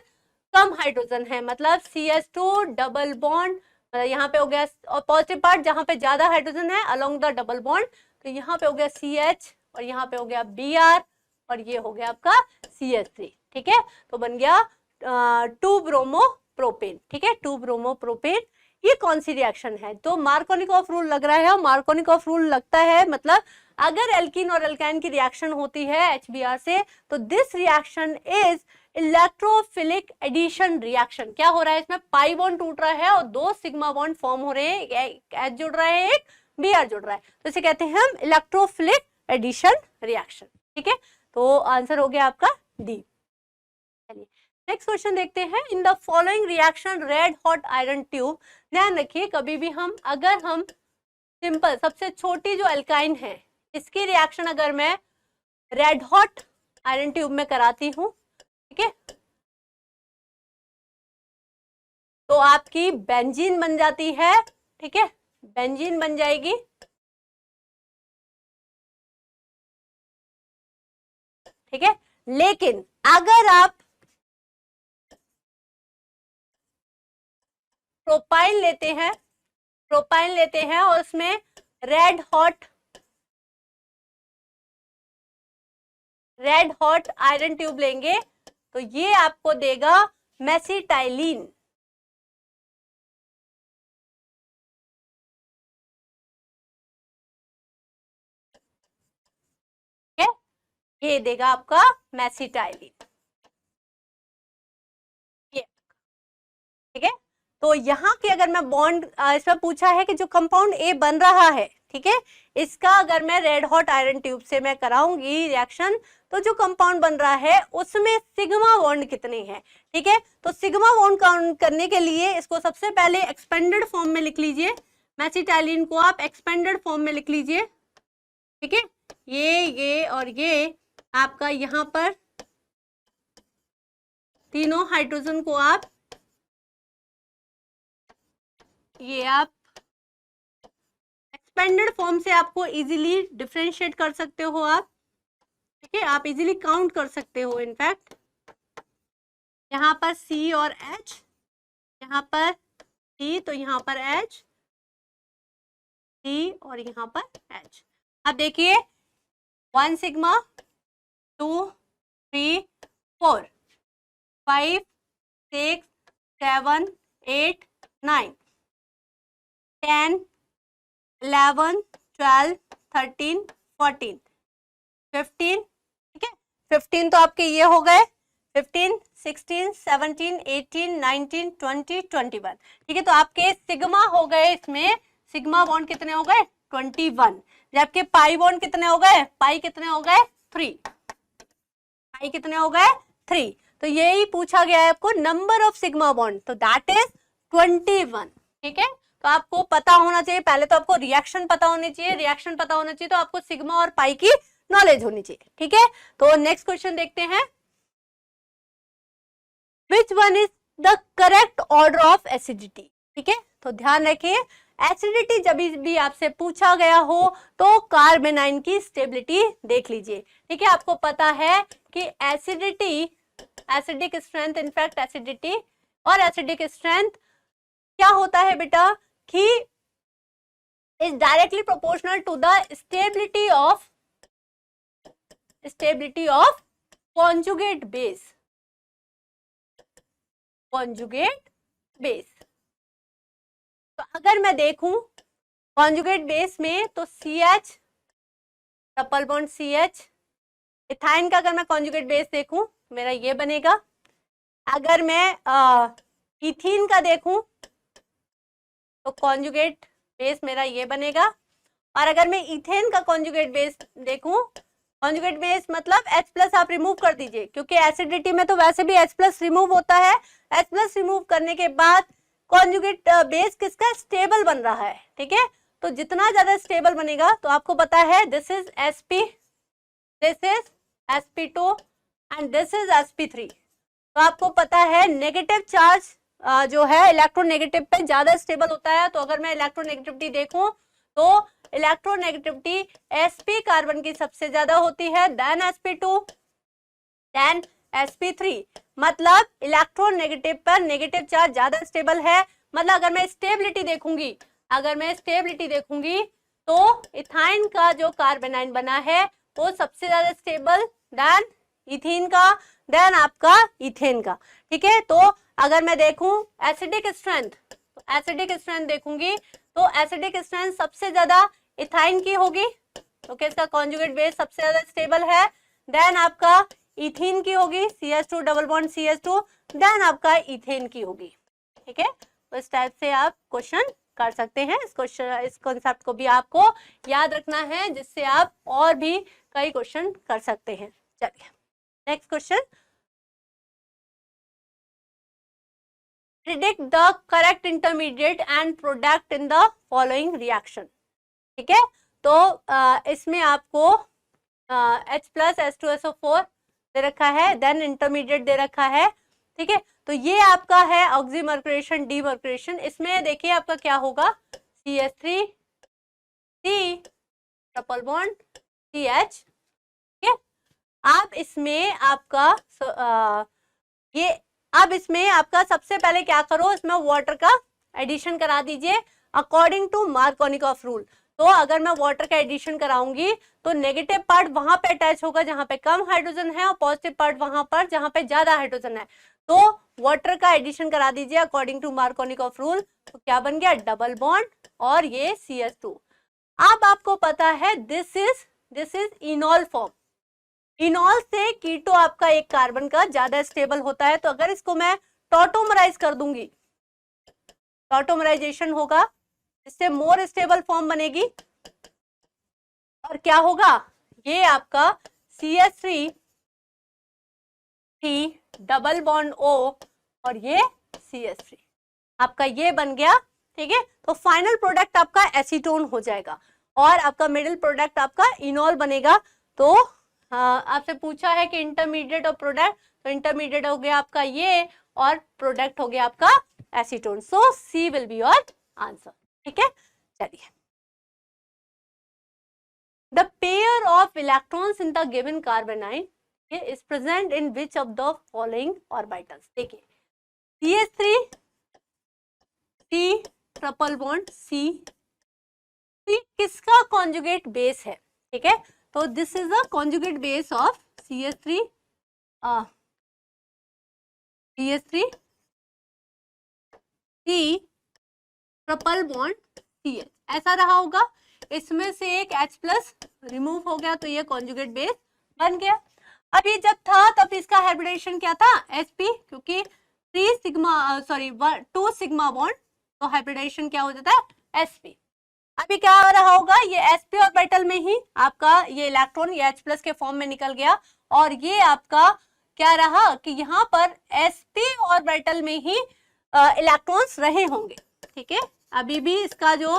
कम हाइड्रोजन है, मतलब CH2 डबल बॉन्ड, यहाँ पे हो गया, और पॉजिटिव पार्ट जहां पे ज्यादा हाइड्रोजन है अलोंग द डबल बॉन्ड, तो यहाँ पे हो गया CH और यहाँ पे हो गया Br और ये हो गया आपका CH3, ठीक है। तो बन गया 2-ब्रोमो-प्रोपेन, ठीक है, 2-ब्रोमो-प्रोपेन। ये कौन सी रिएक्शन है, तो मार्कोनिकॉफ रूल लग रहा है। मार्कोनिकॉफ रूल लगता है मतलब अगर एल्कीन और एल्काइन की रिएक्शन होती है HBr से, तो this reaction is electrophilic addition reaction. क्या हो रहा है, इसमें पाई बॉन्ड टूट रहा है और 2 सिग्मा बॉन्ड फॉर्म हो रहे हैं, एक H जुड़ रहा है, एक Br जुड़ रहा है, तो इसे कहते हैं हम इलेक्ट्रोफिलिक एडिशन रिएक्शन, ठीक है। तो आंसर हो गया आपका डी। चलिए नेक्स्ट क्वेश्चन देखते हैं। In the following reaction red hot iron tube, ध्यान रखिए कभी भी हम, अगर हम सिंपल सबसे छोटी जो एल्काइन है इसकी रिएक्शन अगर मैं रेड हॉट आयरन ट्यूब में कराती हूं, ठीक है, तो आपकी बेंजीन बन जाती है, ठीक है, बेंजीन बन जाएगी, ठीक है। लेकिन अगर आप प्रोपाइन लेते हैं और उसमें रेड हॉट आयरन ट्यूब लेंगे तो ये आपको देगा मेसिटाइलिन, ये देगा आपका मेसिटाइलिन, ये, ठीक है। तो यहाँ की अगर मैं बॉन्ड, इसमें पूछा है कि जो कंपाउंड ए बन रहा है, ठीक है, इसका अगर मैं रेड हॉट आयरन ट्यूब से मैं कराऊंगी रिएक्शन, तो जो कंपाउंड बन रहा है उसमें सिग्मा बॉन्ड कितने हैं, ठीक है। तो सिग्मा बॉन्ड काउंट करने के लिए इसको सबसे पहले एक्सपेंडेड फॉर्म में लिख लीजिए, मेसिटाइलिन को आप एक्सपेंडेड फॉर्म में लिख लीजिए, ठीक है। ये और ये आपका यहाँ पर तीनों हाइड्रोजन को आप, ये आप एक्सपेंडेड फॉर्म से आपको इजीली डिफरेंशिएट कर सकते हो आप, ठीक है, आप इजीली काउंट कर सकते हो। इनफैक्ट यहाँ पर C और H, यहाँ पर C, तो यहाँ पर H, C और यहाँ पर H। अब देखिए 1 सिग्मा, 2, 3, 4, 5, 6, 7, 8, 9, 10, 11, 12, 13, 14, 15, ठीक है। 15 तो आपके ये हो गए, 15, 16, 17, 18, 19, 20, 21, ठीक है। तो आपके सिग्मा हो गए, इसमें सिग्मा बॉन्ड कितने हो गए 21, जबकि पाई बॉन्ड कितने हो गए, पाई कितने हो गए 3, पाई कितने हो गए 3। तो यही पूछा गया है आपको नंबर ऑफ सिग्मा बॉन्ड, तो दैट इज 21, ठीक है। तो आपको पता होना चाहिए, पहले तो आपको रिएक्शन पता होनी चाहिए, रिएक्शन पता होना चाहिए तो आपको सिग्मा और पाई की नॉलेज होनी चाहिए, ठीक है। तो नेक्स्ट क्वेश्चन देखते हैं, which one is the correct order of acidity, ठीक है। तो ध्यान रखिए, एसिडिटी जब भी आपसे पूछा गया हो तो कार्बेनाइन की स्टेबिलिटी देख लीजिए, ठीक है। आपको पता है कि acidity, acidic strength, in fact acidity और एसिडिक स्ट्रेंथ क्या होता है बेटा कि is directly proportional to the stability of conjugate base, conjugate base. तो अगर मैं देखूं कॉन्जुगेट बेस में तो CH, triple bond CH, ethyne का अगर मैं कॉन्जुगेट बेस देखूं मेरा ये बनेगा। अगर मैं इथीन का देखूं तो कॉन्जुगेट बेस मेरा ये बनेगा। और अगर मैं इथेन का कॉन्जुगेट बेस देखूं, कॉन्जुगेट बेस मतलब H+ आप रिमूव कर दीजिए, क्योंकि एसिडिटी में तो वैसे भी H+ रिमूव होता है। H+ रिमूव करने के बाद कॉन्जुगेट बेस किसका स्टेबल बन रहा है, ठीक है। तो जितना ज्यादा स्टेबल बनेगा, तो आपको पता है this is Sp, this is Sp2 and this is Sp3। तो आपको पता है नेगेटिव चार्ज जो है इलेक्ट्रोनेगेटिव पे ज्यादा स्टेबल होता है। तो अगर मैं इलेक्ट्रोनेगेटिविटी देखूं तो इलेक्ट्रोनेगेटिविटी Sp कार्बन की सबसे ज्यादा होती है, देन Sp2, देन Sp3। मतलब इलेक्ट्रोनेगेटिव पर नेगेटिव चार्ज ज्यादा स्टेबल है। मतलब अगर मैं स्टेबिलिटी देखूंगी, अगर मैं स्टेबिलिटी देखूंगी तो इथाइन का जो कार्बेनाइन बना है वो सबसे ज्यादा स्टेबल, देन इथीन का, देन आपका इथेन का, ठीक है। तो अगर मैं देखूं एसिडिक स्ट्रेंथ, तो एसिडिक स्ट्रेंथ देखूंगी तो एसिडिक स्ट्रेंथ सबसे ज्यादा इथाइन की होगी, ओके, इसका कॉन्जुगेट बेस सबसे ज्यादा स्टेबल है। देन आपका इथीन की होगी, CH2 double bond CH2, then आपका इथेन की होगी, ठीक है। तो इस टाइप से आप क्वेश्चन कर सकते हैं। इस कॉन्सेप्ट को भी आपको याद रखना है, जिससे आप और भी कई क्वेश्चन कर सकते हैं। चलिए next question, predict the correct intermediate and product in the following reaction, ठीक है। तो इसमें आपको H+ H2SO4 दे रखा है, देन इंटरमीडिएट दे रखा है, ठीक है। तो ये आपका है ऑक्सीमर्कुरेशन, डीमर्कुरेशन। इसमें देखिए आपका क्या होगा, CH3 C triple bond CH, ठीक है। आप इसमें आपका ये, अब इसमें आपका सबसे पहले क्या करो, इसमें वाटर का एडिशन करा दीजिए अकॉर्डिंग टू मार्कोनिकॉफ रूल। तो अगर मैं वाटर का एडिशन कराऊंगी तो नेगेटिव पार्ट वहां पे अटैच होगा जहां पे कम हाइड्रोजन है, और पॉजिटिव पार्ट वहां पर जहां पे ज्यादा हाइड्रोजन है। तो वाटर का एडिशन करा दीजिए अकॉर्डिंग टू मार्कोनिकॉफ रूल। तो क्या बन गया, डबल बॉन्ड और ये CH2। अब आपको पता है दिस इज इनॉल फॉर्म, इनॉल से कीटो आपका एक कार्बन का ज्यादा स्टेबल होता है, तो अगर इसको मैं टॉटोमराइज कर दूंगी, टॉटोमराइजेशन होगा, इससे मोर स्टेबल फॉर्म बनेगी और क्या होगा, ये आपका CH3 डबल बॉन्ड O और ये CH3 आपका ये बन गया, ठीक है। तो फाइनल प्रोडक्ट आपका एसीटोन हो जाएगा और आपका मिडिल प्रोडक्ट आपका इनॉल बनेगा। तो आपसे पूछा है कि इंटरमीडिएट और प्रोडक्ट, तो इंटरमीडिएट हो गया आपका ये और प्रोडक्ट हो गया आपका acetone. So C will be your answer, ठीक है। चलिए, the pair of electrons in the given carbanion is present in which of the following orbitals? देखिए, CH3 T triple bond C, किसका कॉन्जुगेट बेस है, ठीक है। तो this is the conjugate base of CH3 T triple bond CH, ऐसा रहा होगा। इसमें से एक H प्लस रिमूव हो गया तो ये कॉन्जुगेट बेस बन गया। अब ये जब था तब इसका हाइब्रिडेशन क्या था, sp, क्योंकि 2 सिग्मा बॉन्ड, तो हाइब्रिडेशन क्या हो जाता है sp। अभी क्या हो रहा होगा, ये sp ऑर्बिटल में ही आपका ये इलेक्ट्रॉन ये H प्लस के फॉर्म में निकल गया और ये आपका क्या रहा कि यहाँ पर sp ऑर्बिटल में ही इलेक्ट्रॉन्स रहे होंगे, ठीक है। अभी भी इसका जो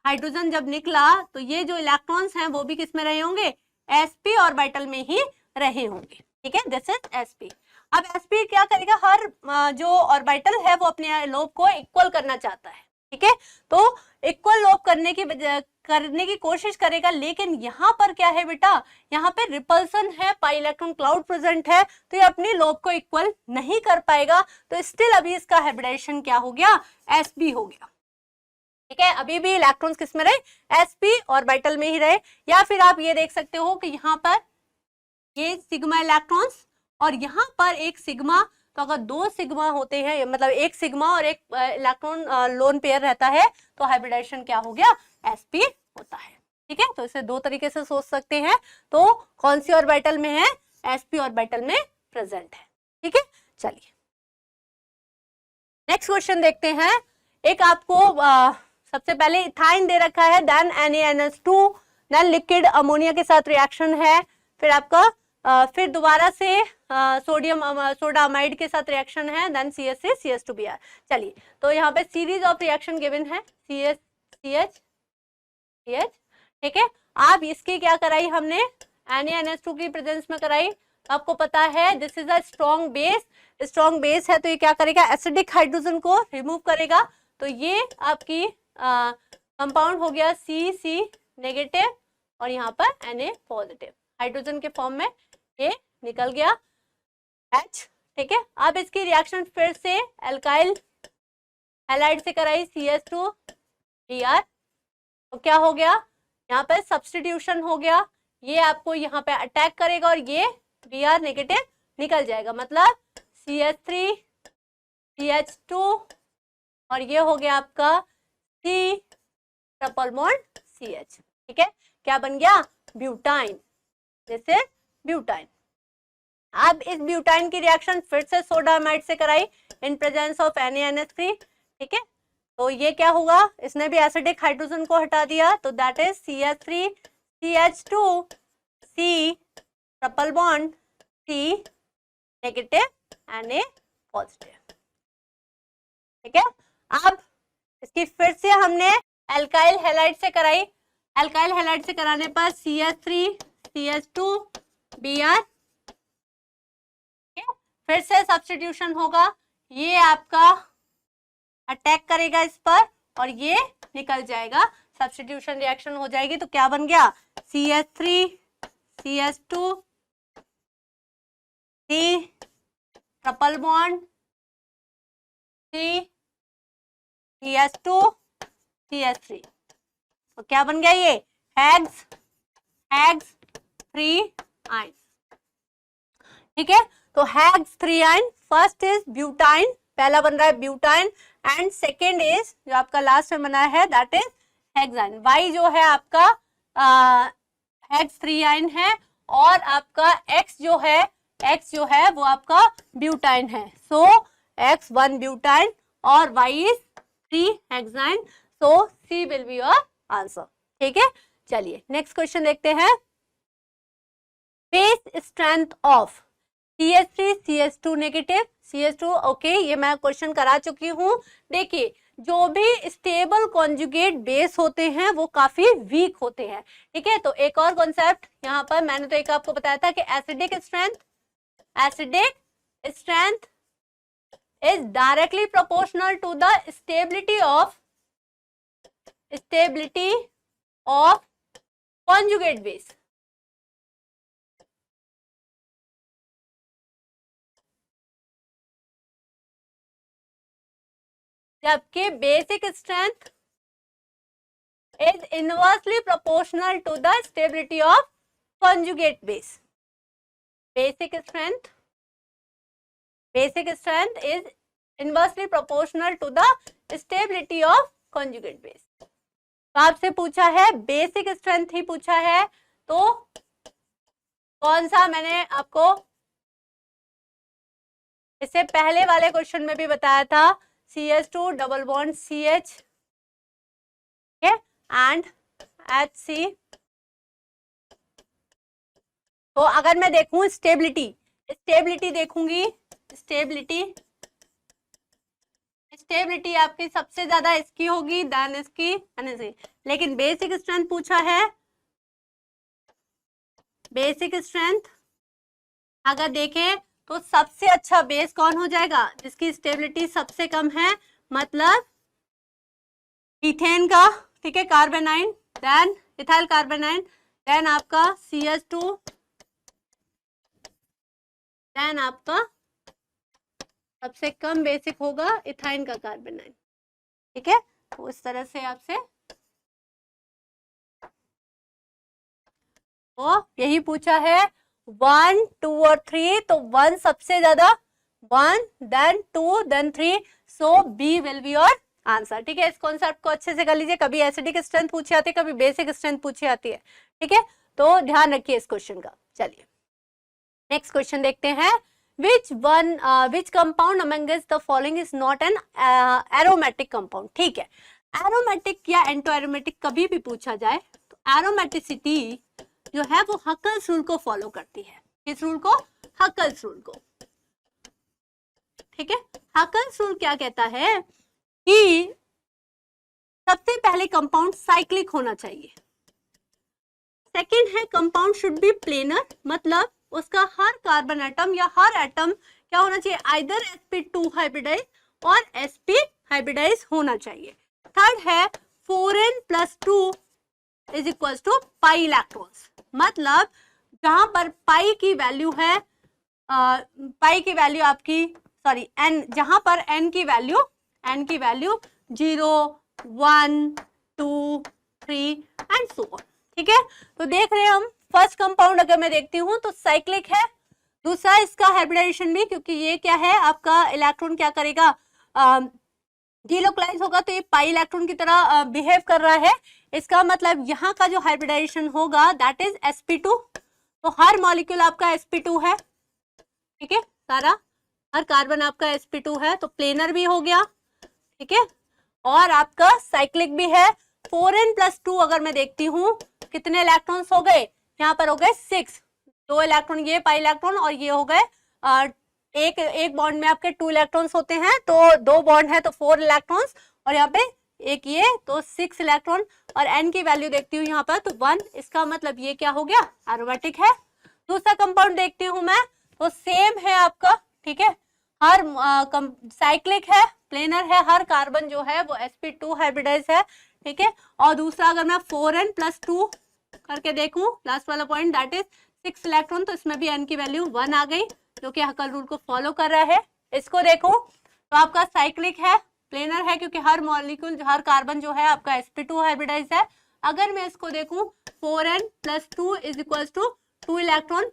हाइड्रोजन जब निकला तो ये जो इलेक्ट्रॉन्स हैं वो भी किस में रहे होंगे, sp ऑर्बिटल में ही रहे होंगे, ठीक है। This is sp। अब sp क्या करेगा, हर जो ऑर्बिटल है वो अपने लोब को इक्वल करना चाहता है, ठीक है। तो इक्वल लोब करने की कोशिश करेगा, लेकिन यहाँ पर क्या है बेटा, यहाँ पे रिपल्सन है, पाई इलेक्ट्रॉन क्लाउड प्रेजेंट है, तो ये अपनी लोब को इक्वल नहीं कर पाएगा। तो स्टिल अभी इसका हाइब्रिडेशन क्या हो गया, sp हो गया, ठीक है। अभी भी इलेक्ट्रॉन्स किस में रहे, sp ऑर्बिटल में ही रहे। या फिर आप ये देख सकते हो कि यहाँ पर ये सिग्मा इलेक्ट्रॉन्स और यहाँ पर एक सिग्मा, तो अगर 2 सिग्मा होते हैं, मतलब एक सिग्मा और एक इलेक्ट्रॉन लोन पेयर रहता है, तो हाइब्रिडेशन क्या हो गया, sp होता है, ठीक है। तो इसे 2 तरीके से सोच सकते हैं। तो कौन सी ऑर्बिटल में है, sp ऑर्बिटल में प्रेजेंट है, ठीक है। चलिए नेक्स्ट क्वेश्चन देखते हैं। एक आपको सबसे पहले इथाइन दे रखा है, then NaNH2, then liquid ammonia के साथ रिएक्शन है, फिर आपका फिर दोबारा से सोडियम सोडा अमाइड के साथ रिएक्शन है, देन CH3 CH2Br। चलिए, तो यहाँ पे सीरीज ऑफ रिएक्शन गिवन है, CH, ठीक है। आप इसकी क्या कराई हमने, NaNH2 की प्रेजेंस में कराई। आपको पता है this is a strong base, strong base है तो ये क्या करेगा, एसिडिक हाइड्रोजन को रिमूव करेगा। तो ये आपकी कंपाउंड हो गया C नेगेटिव और यहाँ पर Na पॉजिटिव, हाइड्रोजन के फॉर्म में ये निकल गया H, ठीक है। अब इसकी रिएक्शन फिर से एल्काइल हैलाइड से कराई, CH2Br, तो क्या हो गया, यहाँ पर सब्स्टिट्यूशन हो गया, ये आपको यहाँ पे अटैक करेगा और ये Br नेगेटिव निकल जाएगा, मतलब CH3 CH2 और ये हो गया आपका C ट्रिपल बॉन्ड CH, ठीक है। क्या बन गया, ब्यूटाइन, जैसे ब्यूटाइन। अब इस ब्यूटाइन की रिएक्शन फिर से सोडा अमाइड से कराई इन प्रेजेंस ऑफ NaNH3, ठीक है। तो ये क्या हुआ, इसने भी एसिडिक हाइड्रोजन को हटा दिया, तो that is CH3 CH2 C triple bond C negative Na positive, ठीक है। अब इसकी फिर से हमने एल्काइल हैलाइड से कराई, एल्काइल हैलाइड से कराने पर CH3 CH2Br, फिर से सब्स्टिट्यूशन होगा, ये आपका अटैक करेगा इस पर और ये निकल जाएगा, सब्स्टिट्यूशन रिएक्शन हो जाएगी। तो क्या बन गया, CH3 CH2 C triple bond C CH2 CH3, तो क्या बन गया, ये हेग्स 3 आयन, ठीक है। तो हेग्स 3 आयन, फर्स्ट इज ब्यूटाइन, पहला बन रहा है ब्यूटाइन, एंड सेकेंड इज जो आपका लास्ट में बना है दैट इज हेक्साइन। वाई जो है आपका हेग्स 3 आयन है और आपका X जो है वो आपका ब्यूटाइन है, सो X 1 ब्यूटाइन और Y is 3 hexyne, so C will be your answer. ठीक है, चलिए नेक्स्ट क्वेश्चन देखते हैं। Base strength of CH3 CH2 negative CH2, okay ये मैं क्वेश्चन करा चुकी हूँ। देखिए जो भी स्टेबल कॉन्जुगेट बेस होते हैं वो काफी वीक होते हैं। ठीक है, तो एक और कॉन्सेप्ट यहाँ पर मैंने तो एक आपको बताया था कि acidic strength is directly proportional to the stability of conjugate base. जबकि basic strength is inversely proportional to the stability of conjugate base. Basic strength is inversely proportional to the stability of conjugate base. तो आपसे पूछा है basic strength ही पूछा है, तो कौन सा, मैंने आपको इससे पहले वाले क्वेश्चन में भी बताया था, CH2 double bond CH and HC। तो अगर मैं देखूं स्टेबिलिटी देखूंगी, स्टेबिलिटी आपकी सबसे ज्यादा इसकी होगी देन इसकी, लेकिन बेसिक स्ट्रेंथ पूछा है। बेसिक स्ट्रेंथ अगर देखें तो सबसे अच्छा बेस कौन हो जाएगा, जिसकी स्टेबिलिटी सबसे कम है, मतलब इथेन का। ठीक है, कार्बोनाइन, देन इथाइल कार्बोनाइन, देन आपका CH2, देन आपका सबसे कम बेसिक होगा इथाइन का कार्बोनाइन। ठीक है, तो इस तरह से आपसे तो यही पूछा है 1 2 और 3, तो 1 सबसे ज्यादा, 1 then 2 then 3, so B will be your answer. ठीक है, इस कॉन्सेप्ट को अच्छे से कर लीजिए, कभी एसिडिक स्ट्रेंथ पूछी आती है, कभी बेसिक स्ट्रेंथ पूछी आती है। ठीक है, तो ध्यान रखिए इस क्वेश्चन का। चलिए नेक्स्ट क्वेश्चन देखते हैं। which compound among the following is not an aromatic compound। ठीक है, एरोमेटिक या एंटो एरोमेटिक कभी भी पूछा जाए तो एरोमेटिसिटी जो है वो हकल्स रूल को फॉलो करती है। किस रूल को? हकल्स रूल को। ठीक है, हकल्स रूल क्या कहता है कि सबसे पहले कंपाउंड साइक्लिक होना चाहिए। सेकंड है कंपाउंड शुड बी प्लेनर, मतलब उसका हर कार्बन एटम या हर एटम क्या होना चाहिए, आइदर sp2 हाइब्रिडाइज और sp हाइब्रिडाइज होना चाहिए। थर्ड है 4n+2 is equal to pi electrons, मतलब जहां पर पाई की वैल्यू है, पाई की वैल्यू आपकी n, जहां पर n की वैल्यू 0 1 2 3 एंड सो ऑन। ठीक है, तो देख रहे हैं हम फर्स्ट कंपाउंड अगर मैं देखती हूँ तो साइक्लिक है, दूसरा इसका हाइब्रिडाइजेशन भी, क्योंकि ये क्या है आपका इलेक्ट्रॉन क्या करेगा, डिलोकलाइज होगा, तो ये पाई इलेक्ट्रॉन की तरह बिहेव कर रहा है। इसका मतलब यहाँ का जो हाइब्रिडाइजेशन होगा दैट इज sp2, तो हर मॉलिक्यूल आपका sp2 है। ठीक है, सारा हर कार्बन आपका sp2 है, तो प्लेनर भी हो गया। ठीक है, और आपका साइक्लिक भी है। 4n+2 अगर मैं देखती हूँ कितने इलेक्ट्रॉन्स हो गए, यहाँ पर हो गए 6, 2 इलेक्ट्रॉन ये पाई इलेक्ट्रॉन और ये हो गए एक बॉन्ड में आपके 2 इलेक्ट्रॉन्स होते हैं, तो 2 बॉन्ड है तो 4 इलेक्ट्रॉन्स, और यहाँ पे एक ये तो 6 इलेक्ट्रॉन, और n की वैल्यू देखती हूँ यहाँ पर तो 1, इसका मतलब ये क्या हो गया, एरोमेटिक है। दूसरा कंपाउंड देखती हूँ मैं तो सेम है आपका। ठीक है, हर साइक्लिक है, प्लेनर है, हर कार्बन जो है वो sp2 हाइब्रिडाइज है। ठीक है, और दूसरा अगर मैं 4n+2 करके देखूं, लास्ट वाला पॉइंट दैट इज 6 इलेक्ट्रॉन, तो इसमें भी n की वैल्यू 1 आ गई, जो कि हकल रूल को फॉलो कर रहा है। इसको देखो तो आपका साइक्लिक है, प्लेनर है, क्योंकि हर मॉलिक्यूल, हर कार्बन जो है आपका sp2 हाइब्रिडाइज है। अगर मैं इसको देखूं 4n+2 is equal to 2 electron.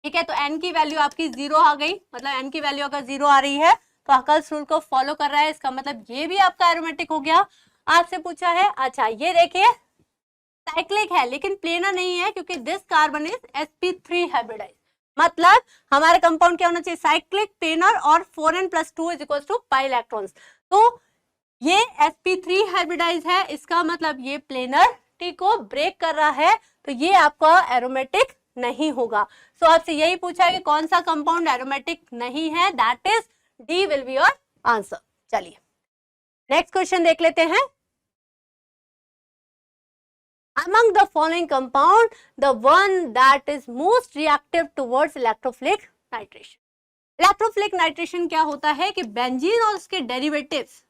ठीक है, तो n की वैल्यू आपकी 0 आ गई, मतलब n की वैल्यू अगर 0 आ रही है तो हकल्स रूल को फॉलो कर रहा है, इसका मतलब ये भी आपका एरोमेटिक हो गया। आपसे पूछा है, अच्छा ये देखिए साइक्लिक है लेकिन प्लेनर नहीं है क्योंकि this carbon is sp3 hybridise. मतलब हमारा कंपाउंड क्या होना चाहिए, साइक्लिक, प्लेनर और 4n+2 is equal to pi electrons. तो ये sp3 हाइब्रिडाइज है, इसका मतलब ये प्लेनर टी को ब्रेक कर रहा है, तो ये आपका एरोमेटिक नहीं होगा। सो आपसे यही पूछा है कि कौन सा कंपाउंड एरोमेटिक नहीं है, that is D will be your answer. चलिए नेक्स्ट क्वेश्चन देख लेते हैं। Among the following compound, the one that is most reactive towards electrophilic nitration. Electrophilic nitration क्या होता है कि बेंजीन और उसके डेरिवेटिव्स,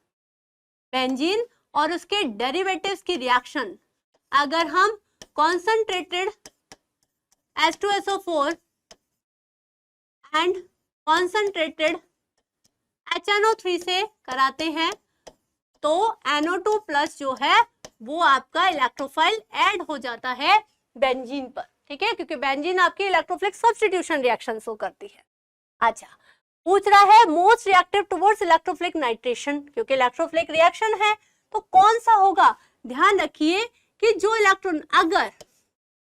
बेंजीन और उसके डेरिवेटिव्स की रिएक्शन अगर हम concentrated H2SO4 and concentrated HNO3 से कराते हैं तो NO2 प्लस जो है वो आपका इलेक्ट्रोफाइल ऐड हो जाता है बेंजीन पर, ठीक है, क्योंकि बेंजीन आपकी इलेक्ट्रोफिलिक सब्स्टिट्यूशन रिएक्शन शो करती है। अच्छा, पूछ रहा है most reactive towards electrophilic nitration, क्योंकि इलेक्ट्रोफिलिक रिएक्शन है तो कौन सा होगा। ध्यान रखिए कि जो इलेक्ट्रॉन, अगर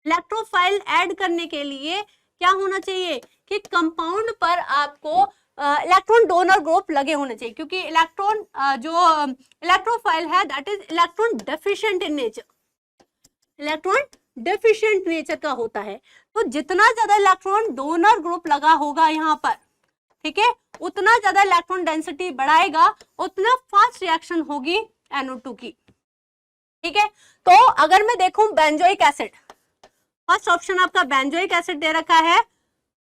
इलेक्ट्रोफाइल ऐड करने के लिए क्या होना चाहिए कि कंपाउंड पर आपको इलेक्ट्रॉन डोनर ग्रुप लगे होने चाहिए, क्योंकि इलेक्ट्रॉन जो इलेक्ट्रोफाइल है that is electron deficient in nature, electron deficient nature का होता है। तो जितना ज्यादा इलेक्ट्रॉन डोनर ग्रुप लगा होगा यहाँ पर, ठीक है, उतना ज्यादा इलेक्ट्रॉन डेंसिटी बढ़ाएगा, उतना फास्ट रिएक्शन होगी NO2 की, ठीक है। तो अगर मैं देखूं बेंजोइक एसिड, फर्स्ट ऑप्शन आपका बेंजोइक एसिड दे रखा है,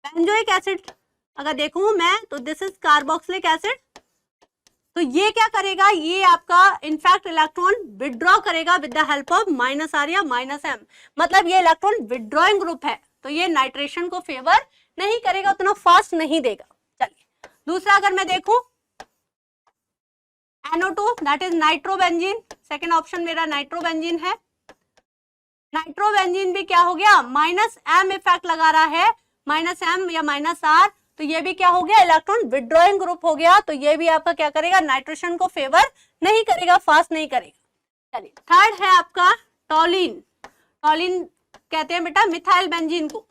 बेंजोइक एसिड अगर देखूं मैं तो दिस इज कार्बोक्सिलिक एसिड, तो ये क्या करेगा, ये आपका इनफैक्ट इलेक्ट्रॉन विड्रॉ करेगा with the help of -R या -M, मतलब ये इलेक्ट्रॉन विड्रॉइंग ग्रुप है, तो ये नाइट्रेशन को फेवर नहीं करेगा, उतना फास्ट नहीं देगा। चलिए दूसरा अगर मैं देखूं NO2 that is nitrobenzene, second option मेरा नाइट्रोबेंजीन है। नाइट्रोबेंजीन भी क्या हो गया, -M इफेक्ट लगा रहा है, -M या -R, तो ये भी क्या हो गया, इलेक्ट्रॉन विड्रॉइंग ग्रुप हो गया, तो ये भी आपका क्या करेगा, नाइट्रेशन को फेवर नहीं करेगा, फास्ट नहीं करेगा। चलिए थर्ड है आपका टॉलिन, टॉलिन कहते हैं बेटा मिथाइल बेंजीन को,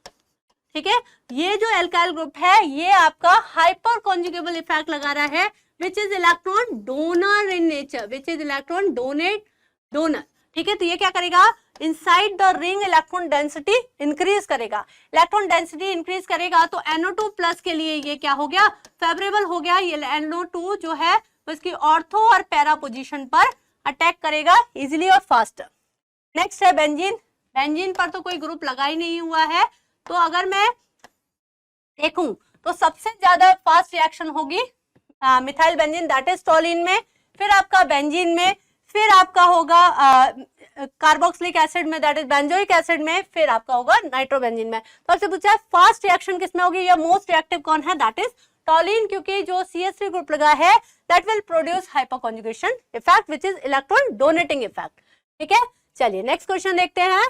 ठीक है। ये जो एल्काइल ग्रुप है ये आपका हाइपर कॉन्जुगेबल इफेक्ट लगा रहा है, which is electron donor in nature, which is electron donor, ठीक है। तो ये क्या करेगा, inside the ring electron density increase करेगा, इलेक्ट्रॉन डेंसिटी इंक्रीज करेगा तो NO2 प्लस के लिए ये क्या हो गया, फेवरेबल हो गया, ये NO2 जो है उसकी ऑर्थो और पैरा पोजीशन पर अटैक करेगा इजीली और फास्टर। नेक्स्ट है बेंजीन, बेंजीन पर तो कोई ग्रुप लगा ही नहीं हुआ है, तो अगर मैं देखूं तो सबसे ज्यादा फास्ट रिएक्शन होगी मिथाइल बेंजीन दैट इज टॉलिन में, फिर आपका बेंजीन में, फिर आपका होगा कार्बोक्सिलिक एसिड में दैट इज बेंजोइक एसिड में, फिर आपका होगा नाइट्रोबेंजीन में। तो आपसे पूछा है फास्ट रिएक्शन किसमें होगी या मोस्ट रिएक्टिव कौन है, दैट इज टॉलिन, क्योंकि जो CH3 ग्रुप लगा है that will produce hyper conjugation effect which is electron donating effect, ठीक है। चलिए नेक्स्ट क्वेश्चन देखते हैं।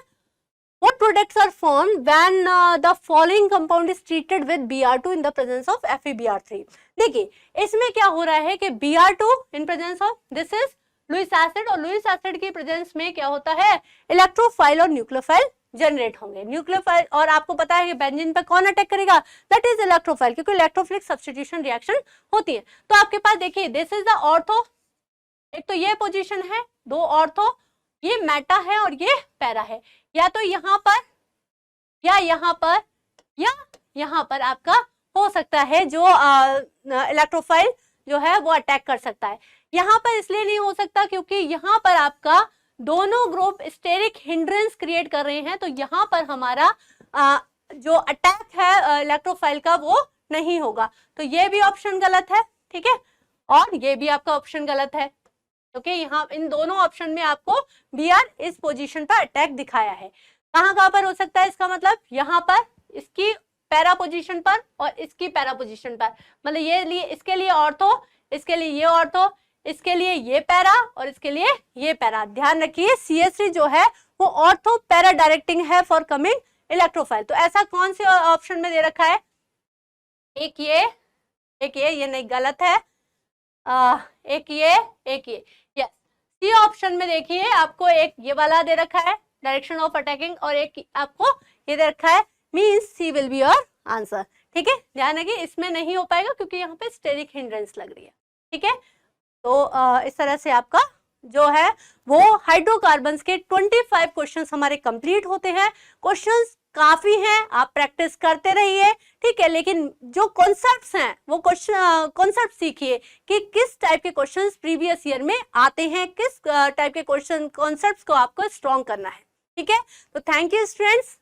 What products are formed when the following compound is treated with Br2 in the presence of FeBr3? देखिए इसमें क्या हो रहा है कि Br2 in presence of this is Lewis acid, और लुइस एसिड की प्रेजेंस में क्या होता है, इलेक्ट्रोफाइल और न्यूक्लियोफाइल जनरेट होंगे। न्यूक्लियोफाइल, और आपको पता है कि बेंजीन पर कौन अटैक करेगा, दैट इज इलेक्ट्रोफाइल, क्योंकि इलेक्ट्रोफिलिक सब्स्टिट्यूशन रिएक्शन होती है। तो आपके पास देखिए दिस इज द ऑर्थो, एक तो ये पोजीशन है, दो ऑर्थो, ये मेटा है और ये पैरा है, या तो यहाँ पर या यहाँ पर या यहाँ पर आपका हो सकता है जो इलेक्ट्रोफाइल जो है वो अटैक कर सकता है। यहाँ पर इसलिए नहीं हो सकता क्योंकि यहाँ पर आपका दोनों ग्रुप स्टेरिक हिंड्रेंस क्रिएट कर रहे हैं, तो यहाँ पर हमारा जो अटैक है इलेक्ट्रोफाइल का वो नहीं होगा, तो ये भी ऑप्शन गलत है, ठीक है, और ये भी आपका ऑप्शन गलत है, क्योंकि यहाँ इन दोनों ऑप्शन में आपको Br इस पोजीशन पर अटैक दिखाया है। कहाँ पर हो सकता है, इसका मतलब यहाँ पर इसकी पैरा पोजीशन पर और इसकी पैरा पोजीशन पर, मतलब ये लिए इसके लिए ऑर्थो, इसके लिए ये ऑर्थो, इसके लिए ये पैरा और इसके लिए ये पैरा। ध्यान रखिए CH3 जो है वो ऑर्थो पैरा डायरेक्टिंग है फॉर कमिंग इलेक्ट्रोफाइल। तो ऐसा कौन से ऑप्शन में दे रखा है, एक ये नहीं, गलत है, एक ये यस। सी ऑप्शन में देखिए आपको एक ये वाला दे रखा है, डायरेक्शन ऑफ अटैकिंग, और एक आपको ये दे रखा है means C will be your answer. ठीक है, ध्यान रखिए इसमें नहीं हो पाएगा क्योंकि यहाँ पे स्टेरिक हिंड्रेंस लग रही है। ठीक है, तो इस तरह से आपका जो है वो हाइड्रोकार्बन्स के 25 क्वेश्चंस हमारे कंप्लीट होते हैं। क्वेश्चंस काफी हैं, आप प्रैक्टिस करते रहिए। ठीक है, लेकिन जो कॉन्सेप्ट्स हैं वो कॉन्सेप्ट सीखिए कि किस टाइप के क्वेश्चंस प्रीवियस ईयर में आते हैं, किस टाइप के क्वेश्चन कॉन्सेप्ट्स को आपको स्ट्रॉन्ग करना है। ठीक है, तो थैंक यू स्टूडेंट्स।